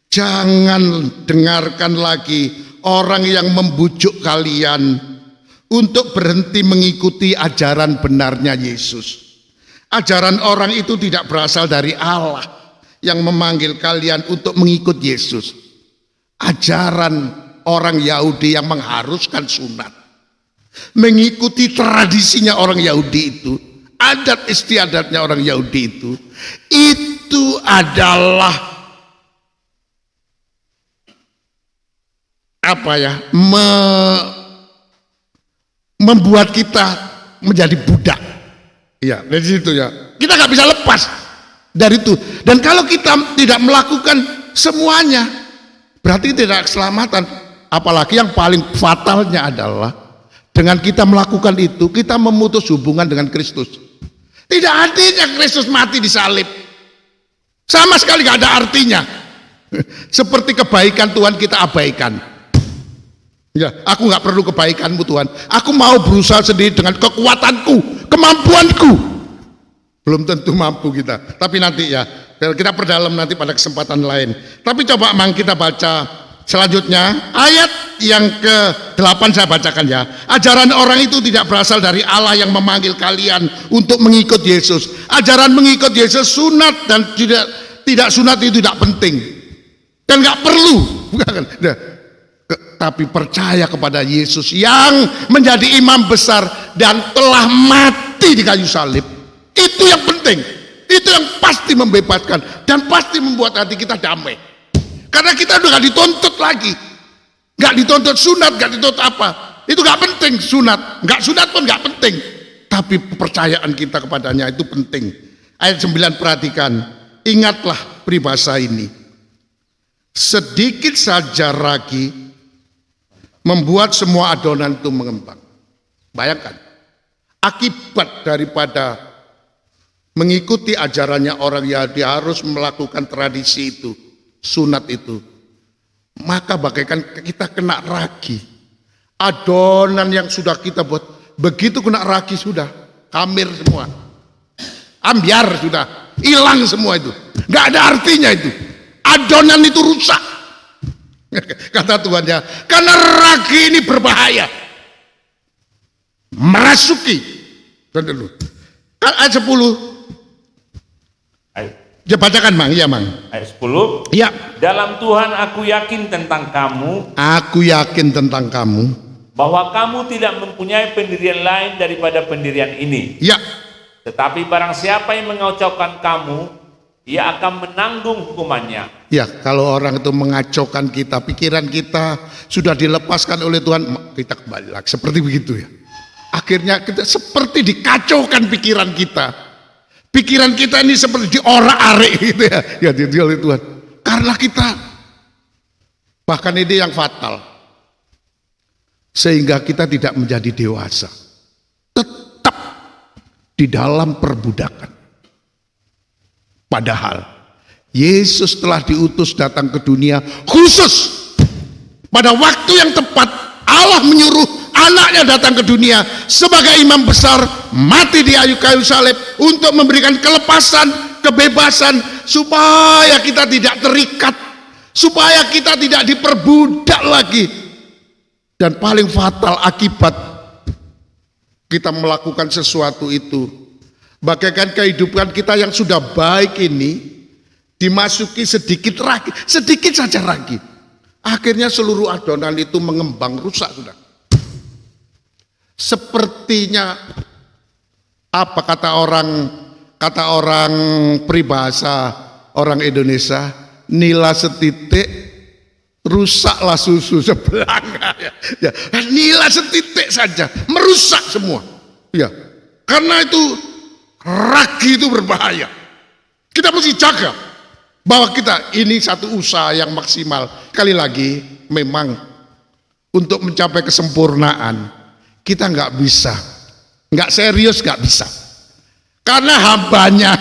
jangan dengarkan lagi orang yang membujuk kalian untuk berhenti mengikuti ajaran benarnya Yesus. Ajaran orang itu tidak berasal dari Allah yang memanggil kalian untuk mengikut Yesus. Ajaran orang Yahudi yang mengharuskan sunat, mengikuti tradisinya orang Yahudi itu, adat istiadatnya orang Yahudi itu adalah apa ya, membuat kita menjadi budak. Iya, dari situ ya. Kita nggak bisa lepas dari itu. Dan kalau kita tidak melakukan semuanya, berarti tidak keselamatan. Apalagi yang paling fatalnya adalah dengan kita melakukan itu, kita memutus hubungan dengan Kristus. Tidak artinya Kristus mati di salib. Sama sekali nggak ada artinya. Seperti kebaikan Tuhan kita abaikan. Ya, aku nggak perlu kebaikanmu Tuhan. Aku mau berusaha sendiri dengan kekuatanku, kemampuanku. Belum tentu mampu kita. Tapi nanti ya, kita perdalam nanti pada kesempatan lain. Tapi coba mang kita baca selanjutnya ayat yang ke-8 saya bacakan ya. Ajaran orang itu tidak berasal dari Allah yang memanggil kalian untuk mengikut Yesus. Ajaran mengikut Yesus sunat dan tidak sunat itu tidak penting dan nggak perlu, bukan? Tapi percaya kepada Yesus yang menjadi imam besar dan telah mati di kayu salib. Itu yang penting. Itu yang pasti membebaskan dan pasti membuat hati kita damai. Karena kita udah gak dituntut lagi, gak dituntut sunat, gak dituntut apa. Itu gak penting sunat, gak sunat pun gak penting. Tapi kepercayaan kita kepadanya itu penting. Ayat 9 perhatikan, ingatlah peribahasa ini. Sedikit saja ragi membuat semua adonan itu mengembang. Bayangkan, akibat daripada mengikuti ajarannya orang Yahudi harus melakukan tradisi itu, sunat itu, maka bagaikan kita kena ragi. Adonan yang sudah kita buat, begitu kena ragi sudah kamir semua, ambiar sudah, hilang semua itu, nggak ada artinya itu. Adonan itu rusak. Kata Tuhan ya, karena ragi ini berbahaya, merasuki. Ayat 10. Ayo. Ya bacakan mang, iya mang. Ayat 10. Ya. Dalam Tuhan aku yakin tentang kamu. Aku yakin tentang kamu. Bahwa kamu tidak mempunyai pendirian lain daripada pendirian ini. Ya. Tetapi barang siapa yang mengacaukan kamu, ia akan menanggung hukumannya. Ya, kalau orang itu mengacaukan kita, pikiran kita sudah dilepaskan oleh Tuhan, kita kembali lagi seperti begitu ya. Akhirnya kita seperti dikacaukan pikiran kita. Pikiran kita ini seperti diorak-arik gitu ya. Ya, oleh Tuhan. Karena kita, bahkan ini yang fatal, sehingga kita tidak menjadi dewasa, tetap di dalam perbudakan. Padahal Yesus telah diutus datang ke dunia khusus pada waktu yang tepat. Allah menyuruh anaknya datang ke dunia sebagai imam besar, mati di kayu salib untuk memberikan kelepasan, kebebasan, supaya kita tidak terikat, supaya kita tidak diperbudak lagi. Dan paling fatal akibat kita melakukan sesuatu itu, bagaikan kehidupan kita yang sudah baik ini dimasuki sedikit saja lagi. Akhirnya seluruh adonan itu mengembang, rusak sudah. Sepertinya apa kata orang peribahasa orang Indonesia, nila setitik rusaklah susu sebelang. Ya, nila setitik saja merusak semua. Ya, karena itu ragi itu berbahaya. Kita mesti jaga bahwa kita ini satu usaha yang maksimal. Kali lagi memang untuk mencapai kesempurnaan kita nggak bisa, nggak serius, nggak bisa. Karena hambanya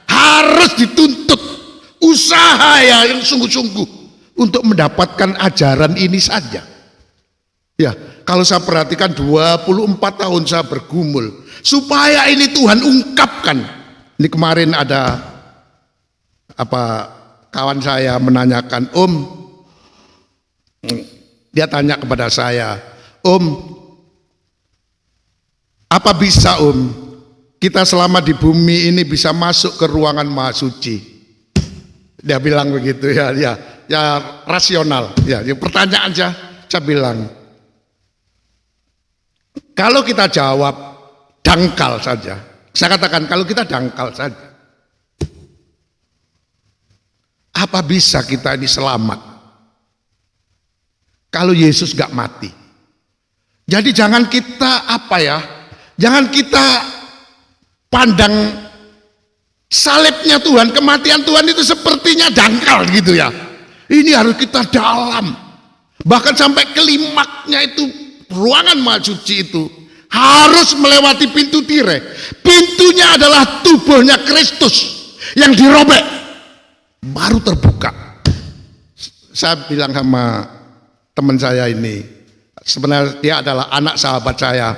harus dituntut usaha ya yang sungguh-sungguh untuk mendapatkan ajaran ini saja. Ya, kalau saya perhatikan 24 tahun saya bergumul supaya ini Tuhan ungkapkan. Ini kemarin ada kawan saya menanyakan, dia tanya kepada saya, apa bisa kita selama di bumi ini bisa masuk ke ruangan maha suci? Dia bilang begitu ya rasional ya pertanyaan aja. Saya bilang, kalau kita jawab dangkal saja, saya katakan kalau kita dangkal saja, apa bisa kita ini selamat kalau Yesus gak mati? Jadi jangan kita jangan kita pandang salibnya Tuhan, kematian Tuhan itu sepertinya dangkal gitu ya. Ini harus kita dalam. Bahkan sampai klimaknya itu ruangan maha suci itu harus melewati pintu tirai. Pintunya adalah tubuhnya Kristus yang dirobek baru terbuka. Saya bilang sama teman saya ini, sebenarnya dia adalah anak sahabat saya.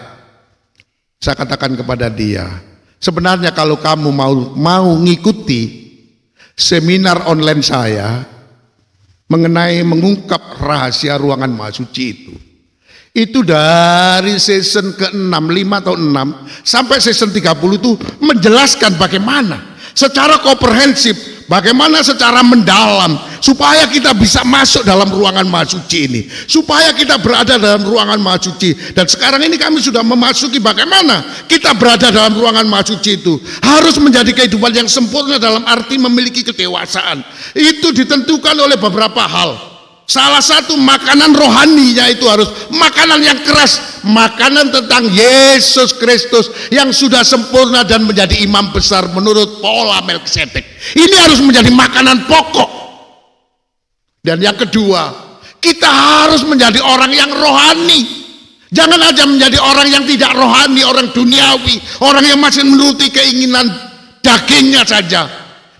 Saya katakan kepada dia, sebenarnya kalau kamu mau ngikuti seminar online saya mengenai mengungkap rahasia ruangan maha suci itu dari season ke-6, 5 atau 6 sampai season 30 itu menjelaskan bagaimana secara komprehensif, bagaimana secara mendalam supaya kita bisa masuk dalam ruangan maha suci ini, supaya kita berada dalam ruangan maha suci. Dan sekarang ini kami sudah memasuki bagaimana kita berada dalam ruangan maha suci itu harus menjadi kehidupan yang sempurna dalam arti memiliki kedewasaan. Itu ditentukan oleh beberapa hal. Salah satu makanan rohaninya itu harus makanan yang keras, makanan tentang Yesus Kristus yang sudah sempurna dan menjadi imam besar menurut pola Melkisedek. Ini harus menjadi makanan pokok. Dan yang kedua, kita harus menjadi orang yang rohani. Jangan aja menjadi orang yang tidak rohani, orang duniawi, orang yang masih menuruti keinginan dagingnya saja.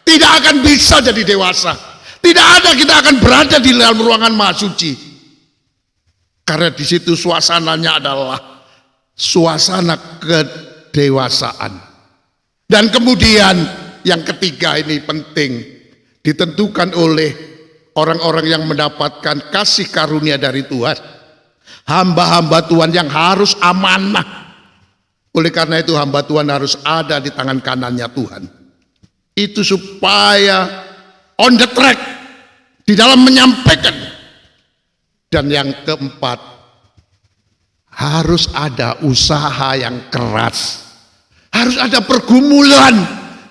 Tidak akan bisa jadi dewasa. Tidak ada kita akan berada di dalam ruangan maha suci. Karena di situ suasananya adalah suasana kedewasaan. Dan kemudian yang ketiga ini penting, ditentukan oleh orang-orang yang mendapatkan kasih karunia dari Tuhan. Hamba-hamba Tuhan yang harus amanah. Oleh karena itu hamba Tuhan harus ada di tangan kanannya Tuhan. Itu supaya on the track di dalam menyampaikan. Dan yang keempat, harus ada usaha yang keras, harus ada pergumulan.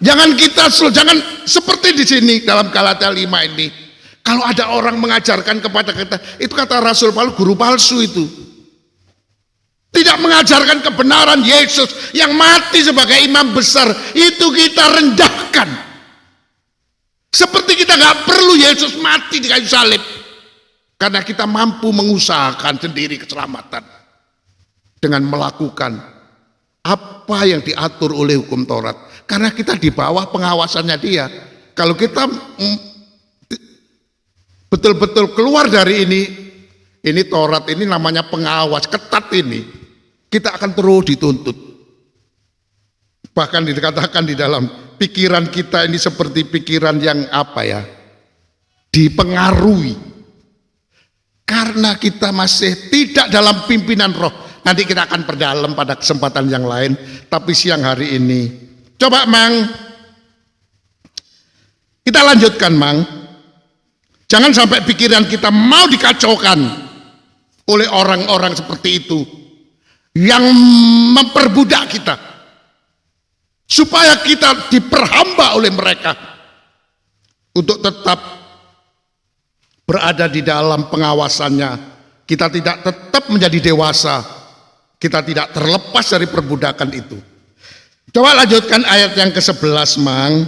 Jangan seperti di sini dalam Galatia 5 ini. Kalau ada orang mengajarkan kepada kita, itu kata Rasul Paulus, guru palsu itu tidak mengajarkan kebenaran Yesus yang mati sebagai imam besar, itu kita rendahkan. Seperti kita nggak perlu Yesus mati di kayu salib, karena kita mampu mengusahakan sendiri keselamatan dengan melakukan apa yang diatur oleh hukum Taurat, karena kita di bawah pengawasannya Dia. Kalau kita betul-betul keluar dari ini Taurat ini namanya pengawas ketat ini, kita akan terus dituntut. Bahkan dikatakan di dalam pikiran kita ini seperti pikiran yang dipengaruhi. Karena kita masih tidak dalam pimpinan roh. Nanti kita akan perdalam pada kesempatan yang lain. Tapi siang hari ini, coba Mang, kita lanjutkan Mang. Jangan sampai pikiran kita mau dikacaukan oleh orang-orang seperti itu yang memperbudak kita, supaya kita diperhamba oleh mereka untuk tetap berada di dalam pengawasannya. Kita tidak tetap menjadi dewasa, kita tidak terlepas dari perbudakan itu. Coba lanjutkan ayat yang ke-11 Mang.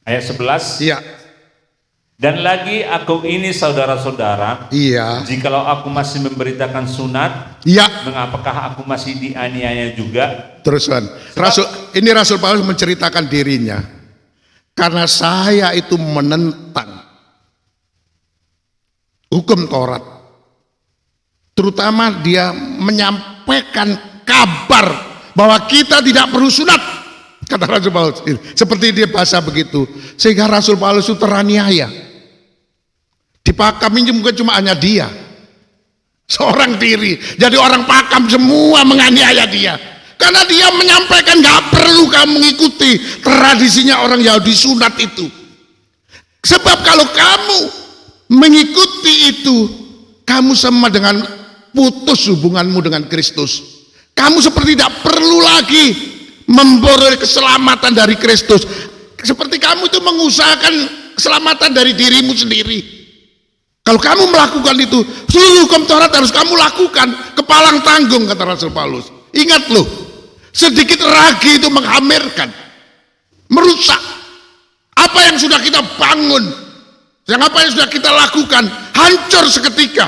Ayat 11. Iya. Dan lagi aku ini saudara-saudara, Iya. jikalau aku masih memberitakan sunat, Iya. mengapakah aku masih dianiaya juga? Terusan. Rasul Paulus menceritakan dirinya. Karena saya itu menentang hukum Taurat. Terutama dia menyampaikan kabar bahwa kita tidak perlu sunat. Kata Rasul Paulus. Seperti dia bahasa begitu. Sehingga Rasul Paulus itu teraniaya. Di Pakam ini mungkin cuma hanya dia. Seorang diri. Jadi orang Pakam semua menganiaya dia. Karena dia menyampaikan gak perlu kamu mengikuti tradisinya orang Yahudi sunat itu. Sebab kalau kamu mengikuti itu, kamu sama dengan putus hubunganmu dengan Kristus. Kamu seperti tidak perlu lagi memperoleh keselamatan dari Kristus. Seperti kamu itu mengusahakan keselamatan dari dirimu sendiri. Kalau kamu melakukan itu, seluruh hukum Taurat harus kamu lakukan. Kepalang tanggung, kata Rasul Paulus. Ingat loh, Sedikit ragi itu menghamirkan, merusak apa yang sudah kita bangun, yang apa yang sudah kita lakukan, hancur seketika.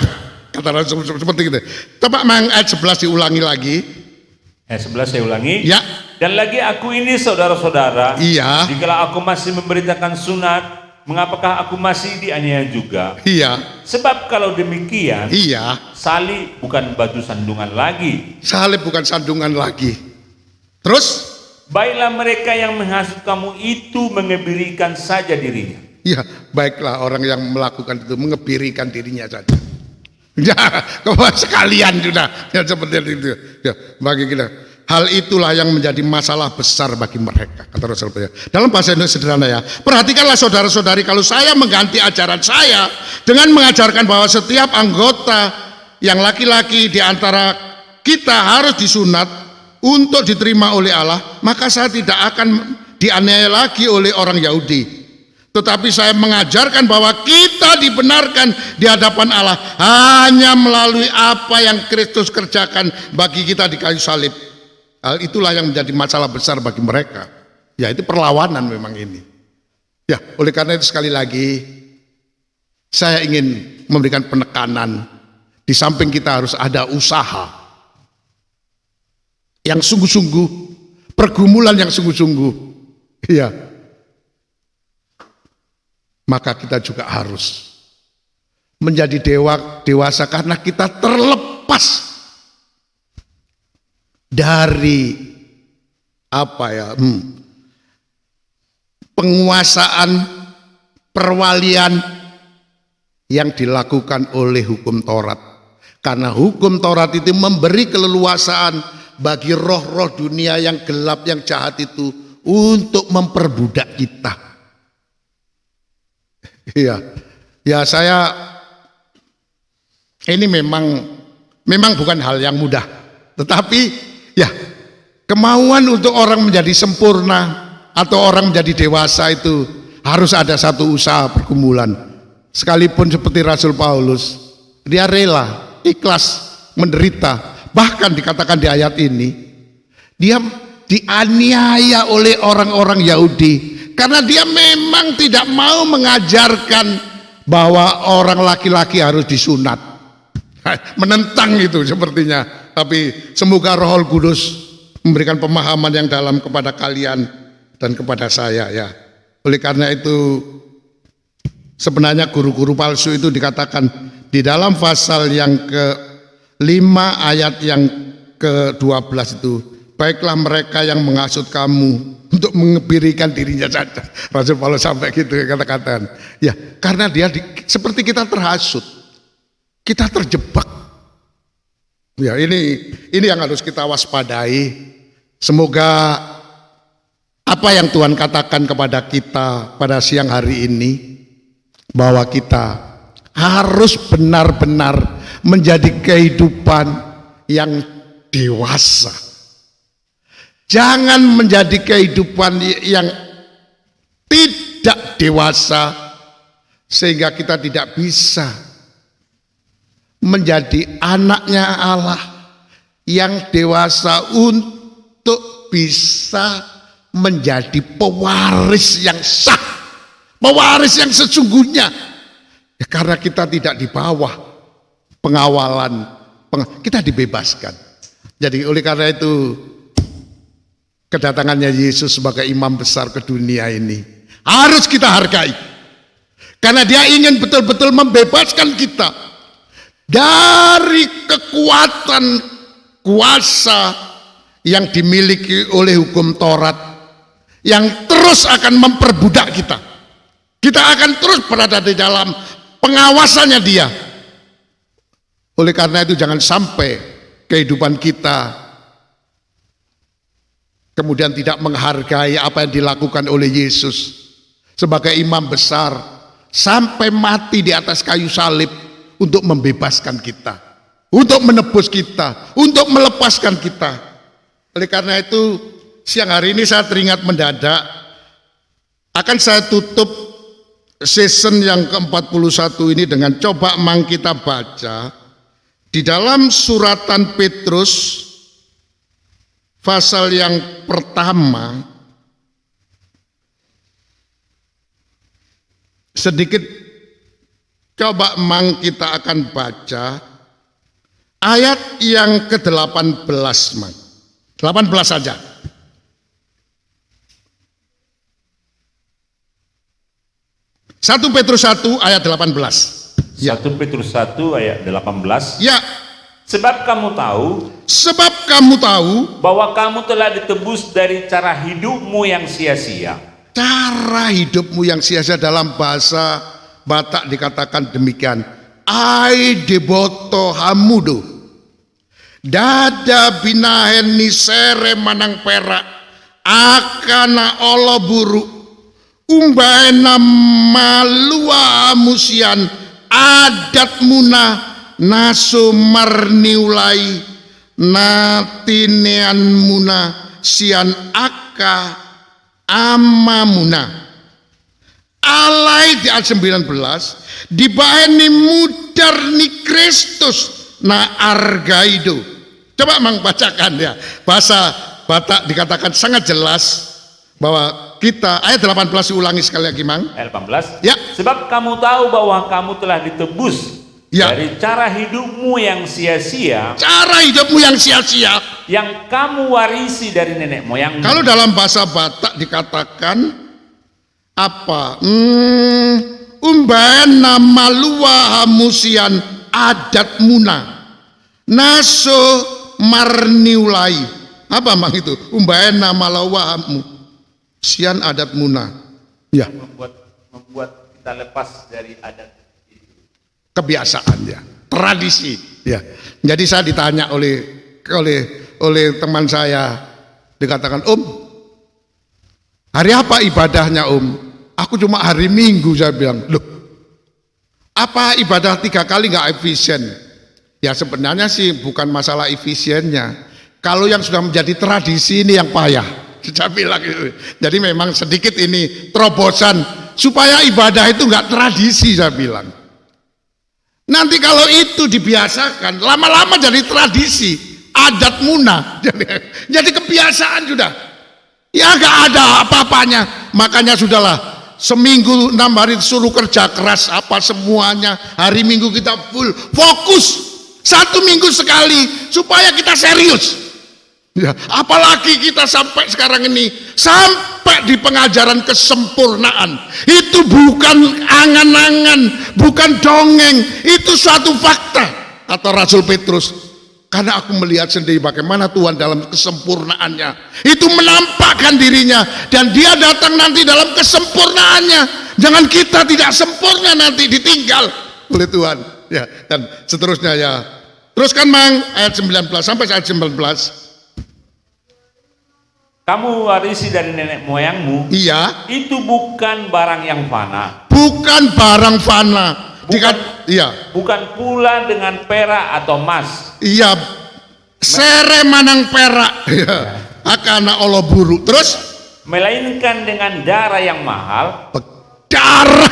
Kata Rasul seperti itu. Coba ayat 11 diulangi lagi. Ayat 11 saya ulangi. Ya. Dan lagi aku ini saudara-saudara, Iya. jikalau aku masih memberitakan sunat, mengapakah aku masih dianiaya juga? Iya. Sebab kalau demikian, Iya. salib bukan batu sandungan lagi. Salib bukan sandungan lagi. Terus? Baiklah mereka yang menghasut kamu itu mengebirikan saja dirinya. Ya, baiklah orang yang melakukan itu mengebirikan dirinya saja. Ya, sekalian sudah. Ya, seperti itu. Ya, bagi kita. Hal itulah yang menjadi masalah besar bagi mereka, kata Rasulullah. Dalam bahasa Indonesia sederhana ya. Perhatikanlah saudara-saudari, kalau saya mengganti ajaran saya dengan mengajarkan bahwa setiap anggota yang laki-laki di antara kita harus disunat untuk diterima oleh Allah, maka saya tidak akan dianiaya lagi oleh orang Yahudi. Tetapi saya mengajarkan bahwa kita dibenarkan di hadapan Allah hanya melalui apa yang Kristus kerjakan bagi kita di kayu salib. Hal itulah yang menjadi masalah besar bagi mereka. Ya, itu perlawanan memang ini. Ya, oleh karena itu sekali lagi saya ingin memberikan penekanan. Di samping kita harus ada usaha yang sungguh-sungguh, pergumulan yang sungguh-sungguh, iya. Maka kita juga harus menjadi dewasa karena kita terlepas dari penguasaan perwalian yang dilakukan oleh hukum Taurat. Karena hukum Taurat itu memberi keleluasaan bagi roh-roh dunia yang gelap, yang jahat itu untuk memperbudak kita. Iya, ya saya ini memang bukan hal yang mudah, tetapi ya kemauan untuk orang menjadi sempurna atau orang menjadi dewasa itu harus ada satu usaha pergumulan. Sekalipun seperti Rasul Paulus, dia rela, ikhlas menderita. Bahkan dikatakan di ayat ini, dia dianiaya oleh orang-orang Yahudi karena dia memang tidak mau mengajarkan bahwa orang laki-laki harus disunat. Menentang itu sepertinya. Tapi semoga Roh Kudus memberikan pemahaman yang dalam kepada kalian dan kepada saya ya. Oleh karena itu sebenarnya guru-guru palsu itu dikatakan di dalam pasal yang ke-5 ayat yang ke-12 itu, baiklah mereka yang menghasut kamu untuk mengebirikan dirinya saja. Rasul Paulus sampai gitu kata-kataan. Ya, karena dia seperti kita terhasut, kita terjebak. Ya, ini yang harus kita waspadai. Semoga apa yang Tuhan katakan kepada kita pada siang hari ini, bahwa kita harus benar-benar menjadi kehidupan yang dewasa. Jangan menjadi kehidupan yang tidak dewasa sehingga kita tidak bisa menjadi anaknya Allah yang dewasa untuk bisa menjadi pewaris yang sah, pewaris yang sesungguhnya. Ya, karena kita tidak di bawah pengawalan, kita dibebaskan. Jadi oleh karena itu kedatangannya Yesus sebagai imam besar ke dunia ini harus kita hargai. Karena dia ingin betul-betul membebaskan kita dari kekuatan kuasa yang dimiliki oleh hukum Taurat yang terus akan memperbudak kita. Kita akan terus berada di dalam pengawasannya dia. Oleh karena itu jangan sampai kehidupan kita kemudian tidak menghargai apa yang dilakukan oleh Yesus sebagai imam besar sampai mati di atas kayu salib untuk membebaskan kita, untuk menebus kita, untuk melepaskan kita. Oleh karena itu siang hari ini saya teringat mendadak akan saya tutup season yang ke-41 ini dengan coba kita baca di dalam suratan Petrus pasal yang pertama, sedikit coba Mang kita akan baca ayat yang ke-18, Mang. 18 saja. 1 Petrus 1 ayat 18. Ya. 1 Petrus 1 ayat 18. Ya, Sebab kamu tahu bahwa kamu telah ditebus dari cara hidupmu yang sia-sia. cara hidupmu yang sia-sia, dalam bahasa Batak dikatakan demikian. Ai deboto hamudo. Dada binahen ni sere manang perak. Akana olo buruk. Umbaena malua musian adat muna naso marniulai natinean muna sian aka amamuna. Alai di ayat 19 dibahani mudar ni Kristus na argaido. Coba Mang bacakan ya, bahasa Batak dikatakan sangat jelas bahwa kita, ayat 18 ulangi sekali lagi Mang. Ayat 18. Ya. Sebab kamu tahu bahwa kamu telah ditebus Ya. dari cara hidupmu yang sia-sia, Cara hidupmu yang sia-sia. yang kamu warisi dari nenek moyangmu. Kalau dalam bahasa Batak dikatakan apa? Umbana malua hamusian adat muna naso marniulai. Apa Mang itu? Umbana malawa hamu sian adat muna. Ya, membuat kita lepas dari adat itu. kebiasaan ya, tradisi ya. Jadi saya ditanya oleh teman saya, dikatakan, "Om, hari apa ibadahnya Om?" Aku cuma hari Minggu, saya bilang. Loh, apa ibadah 3 kali nggak efisien? Ya sebenarnya sih bukan masalah efisiennya. Kalau yang sudah menjadi tradisi ini yang payah. Saya bilang gitu. Jadi memang sedikit ini terobosan supaya ibadah itu nggak tradisi, saya bilang. Nanti kalau itu dibiasakan, lama-lama jadi tradisi, adat munah, jadi kebiasaan sudah. Ya nggak ada apa-apanya. Makanya sudahlah, seminggu 6 hari suruh kerja keras apa semuanya. Hari Minggu kita full fokus 1 minggu sekali supaya kita serius. Ya, apalagi kita sampai sekarang ini sampai di pengajaran kesempurnaan. Itu bukan angan-angan, bukan dongeng, itu suatu fakta, kata Rasul Petrus. Karena aku melihat sendiri bagaimana Tuhan dalam kesempurnaannya itu menampakkan dirinya, dan dia datang nanti dalam kesempurnaannya. Jangan kita tidak sempurna nanti ditinggal oleh Tuhan. Ya, dan seterusnya ya. Teruskan Mang ayat 19 sampai ayat 19. Kamu warisi dari nenek moyangmu. Iya. Itu bukan barang yang fana. Bukan barang fana. Iya. Bukan pula dengan perak atau emas. Iya. Sere manang perak. Iya. Akana Allah buruk. Terus? Melainkan dengan darah yang mahal. Darah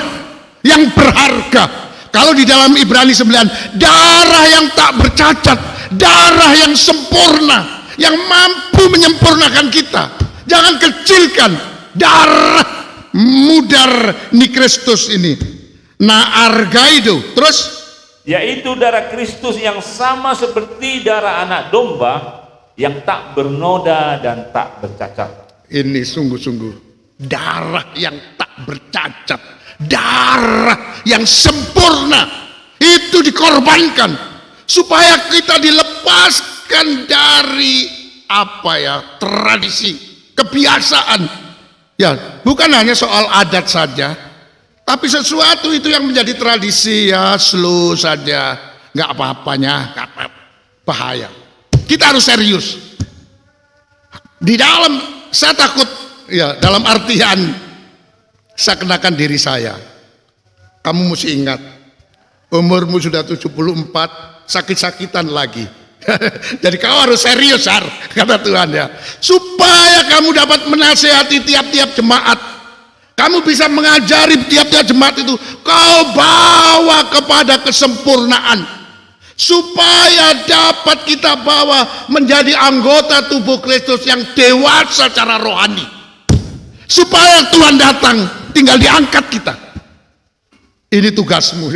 yang berharga. Kalau di dalam Ibrani 9, darah yang tak bercacat, darah yang sempurna, yang mampu menyempurnakan kita. Jangan kecilkan darah mudar ni Kristus ini. Na argaido. Terus? Yaitu darah Kristus yang sama seperti darah anak domba yang tak bernoda dan tak bercacat. Ini sungguh-sungguh darah yang tak bercacat, darah yang sempurna itu dikorbankan supaya kita dilepaskan dari apa ya, tradisi, kebiasaan. Ya, bukan hanya soal adat saja, tapi sesuatu itu yang menjadi tradisi ya slow saja, nggak apa-apanya, nggak bahaya. Kita harus serius. Di dalam saya takut ya, dalam artian saya kenakan diri saya. Kamu mesti ingat, umurmu sudah 74, sakit-sakitan lagi. Jadi kau harus serius, Har, kata Tuhan ya. Supaya kamu dapat menasehati tiap-tiap jemaat. Kamu bisa mengajari tiap-tiap jemaat itu. Kau bawa kepada kesempurnaan. supaya dapat kita bawa menjadi anggota tubuh Kristus yang dewasa secara rohani, supaya Tuhan datang tinggal diangkat kita. Ini tugasmu.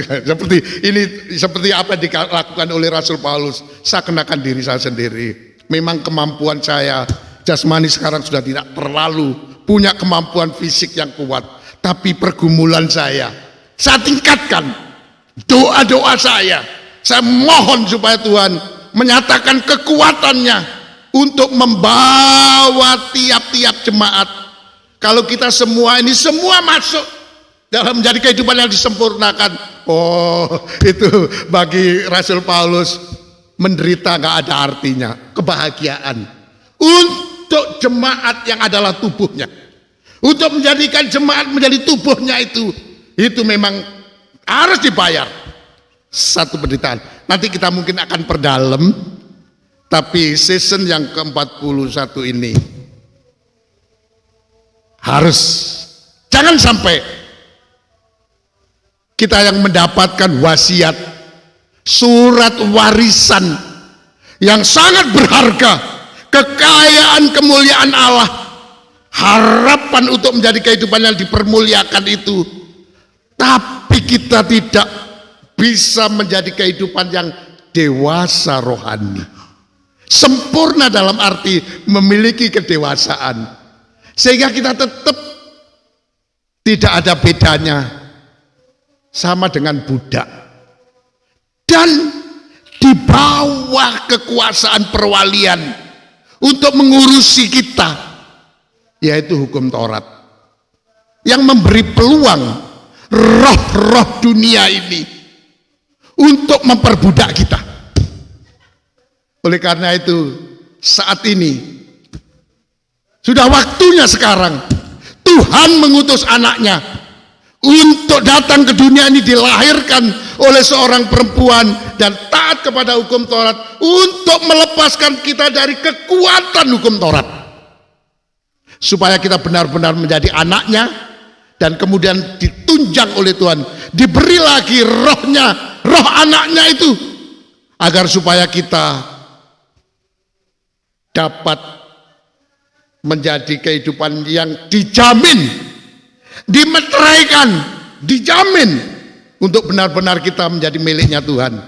Seperti apa yang dilakukan oleh Rasul Paulus. Saya kenakan diri saya sendiri. Memang kemampuan saya jasmani sekarang sudah tidak terlalu punya kemampuan fisik yang kuat, tapi pergumulan saya tingkatkan. Doa-doa saya mohon supaya Tuhan menyatakan kekuatannya untuk membawa tiap-tiap jemaat. Kalau kita semua masuk dalam menjadi kehidupan yang disempurnakan, itu bagi Rasul Paulus menderita gak ada artinya. Kebahagiaan untuk jemaat yang adalah tubuhnya, untuk menjadikan jemaat menjadi tubuhnya, itu memang harus dibayar. Satu penderitaan. Nanti kita mungkin akan perdalam, tapi season yang ke-41 ini harus, jangan sampai kita yang mendapatkan wasiat, surat warisan yang sangat berharga, kekayaan kemuliaan Allah, harapan untuk menjadi kehidupan yang dipermuliakan itu, tapi kita tidak bisa menjadi kehidupan yang dewasa rohani, sempurna dalam arti memiliki kedewasaan, sehingga kita tetap tidak ada bedanya sama dengan budak, dan di bawah kekuasaan perwalian untuk mengurusi kita, yaitu hukum Taurat yang memberi peluang roh-roh dunia ini untuk memperbudak kita. Oleh karena itu, saat ini sudah waktunya sekarang Tuhan mengutus anaknya untuk datang ke dunia ini, dilahirkan oleh seorang perempuan dan taat kepada hukum Taurat, untuk melepaskan kita dari kekuatan hukum Taurat, supaya kita benar-benar menjadi anaknya, dan kemudian ditunjang oleh Tuhan, diberi lagi rohnya, roh anaknya itu, agar supaya kita dapat menjadi kehidupan yang dijamin, dimeteraikan, dijamin untuk benar-benar kita menjadi miliknya Tuhan.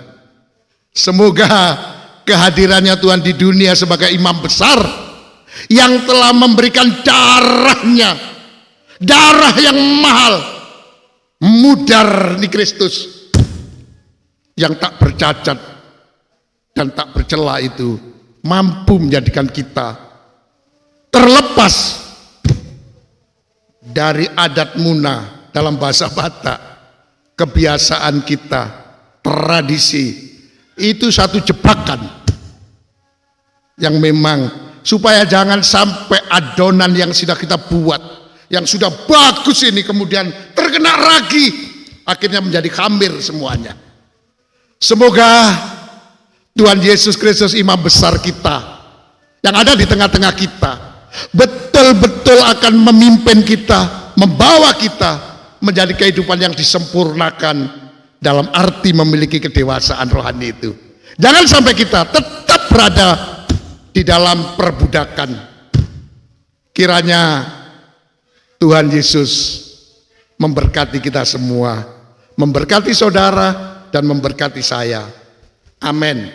Semoga kehadirannya Tuhan di dunia sebagai imam besar yang telah memberikan darahnya, darah yang mahal, mudar di Kristus, yang tak bercacat dan tak bercela, itu mampu menjadikan kita terlepas dari adat muna, dalam bahasa Batak, kebiasaan kita, tradisi. Itu satu jebakan yang memang supaya jangan sampai adonan yang sudah kita buat, yang sudah bagus ini kemudian terkena ragi, akhirnya menjadi khamir semuanya. Semoga Tuhan Yesus Kristus, imam besar kita yang ada di tengah-tengah kita, betul-betul akan memimpin kita, membawa kita menjadi kehidupan yang disempurnakan dalam arti memiliki kedewasaan rohani itu. Jangan sampai kita tetap berada di dalam perbudakan. Kiranya Tuhan Yesus memberkati kita semua, memberkati saudara dan memberkati saya. Amin.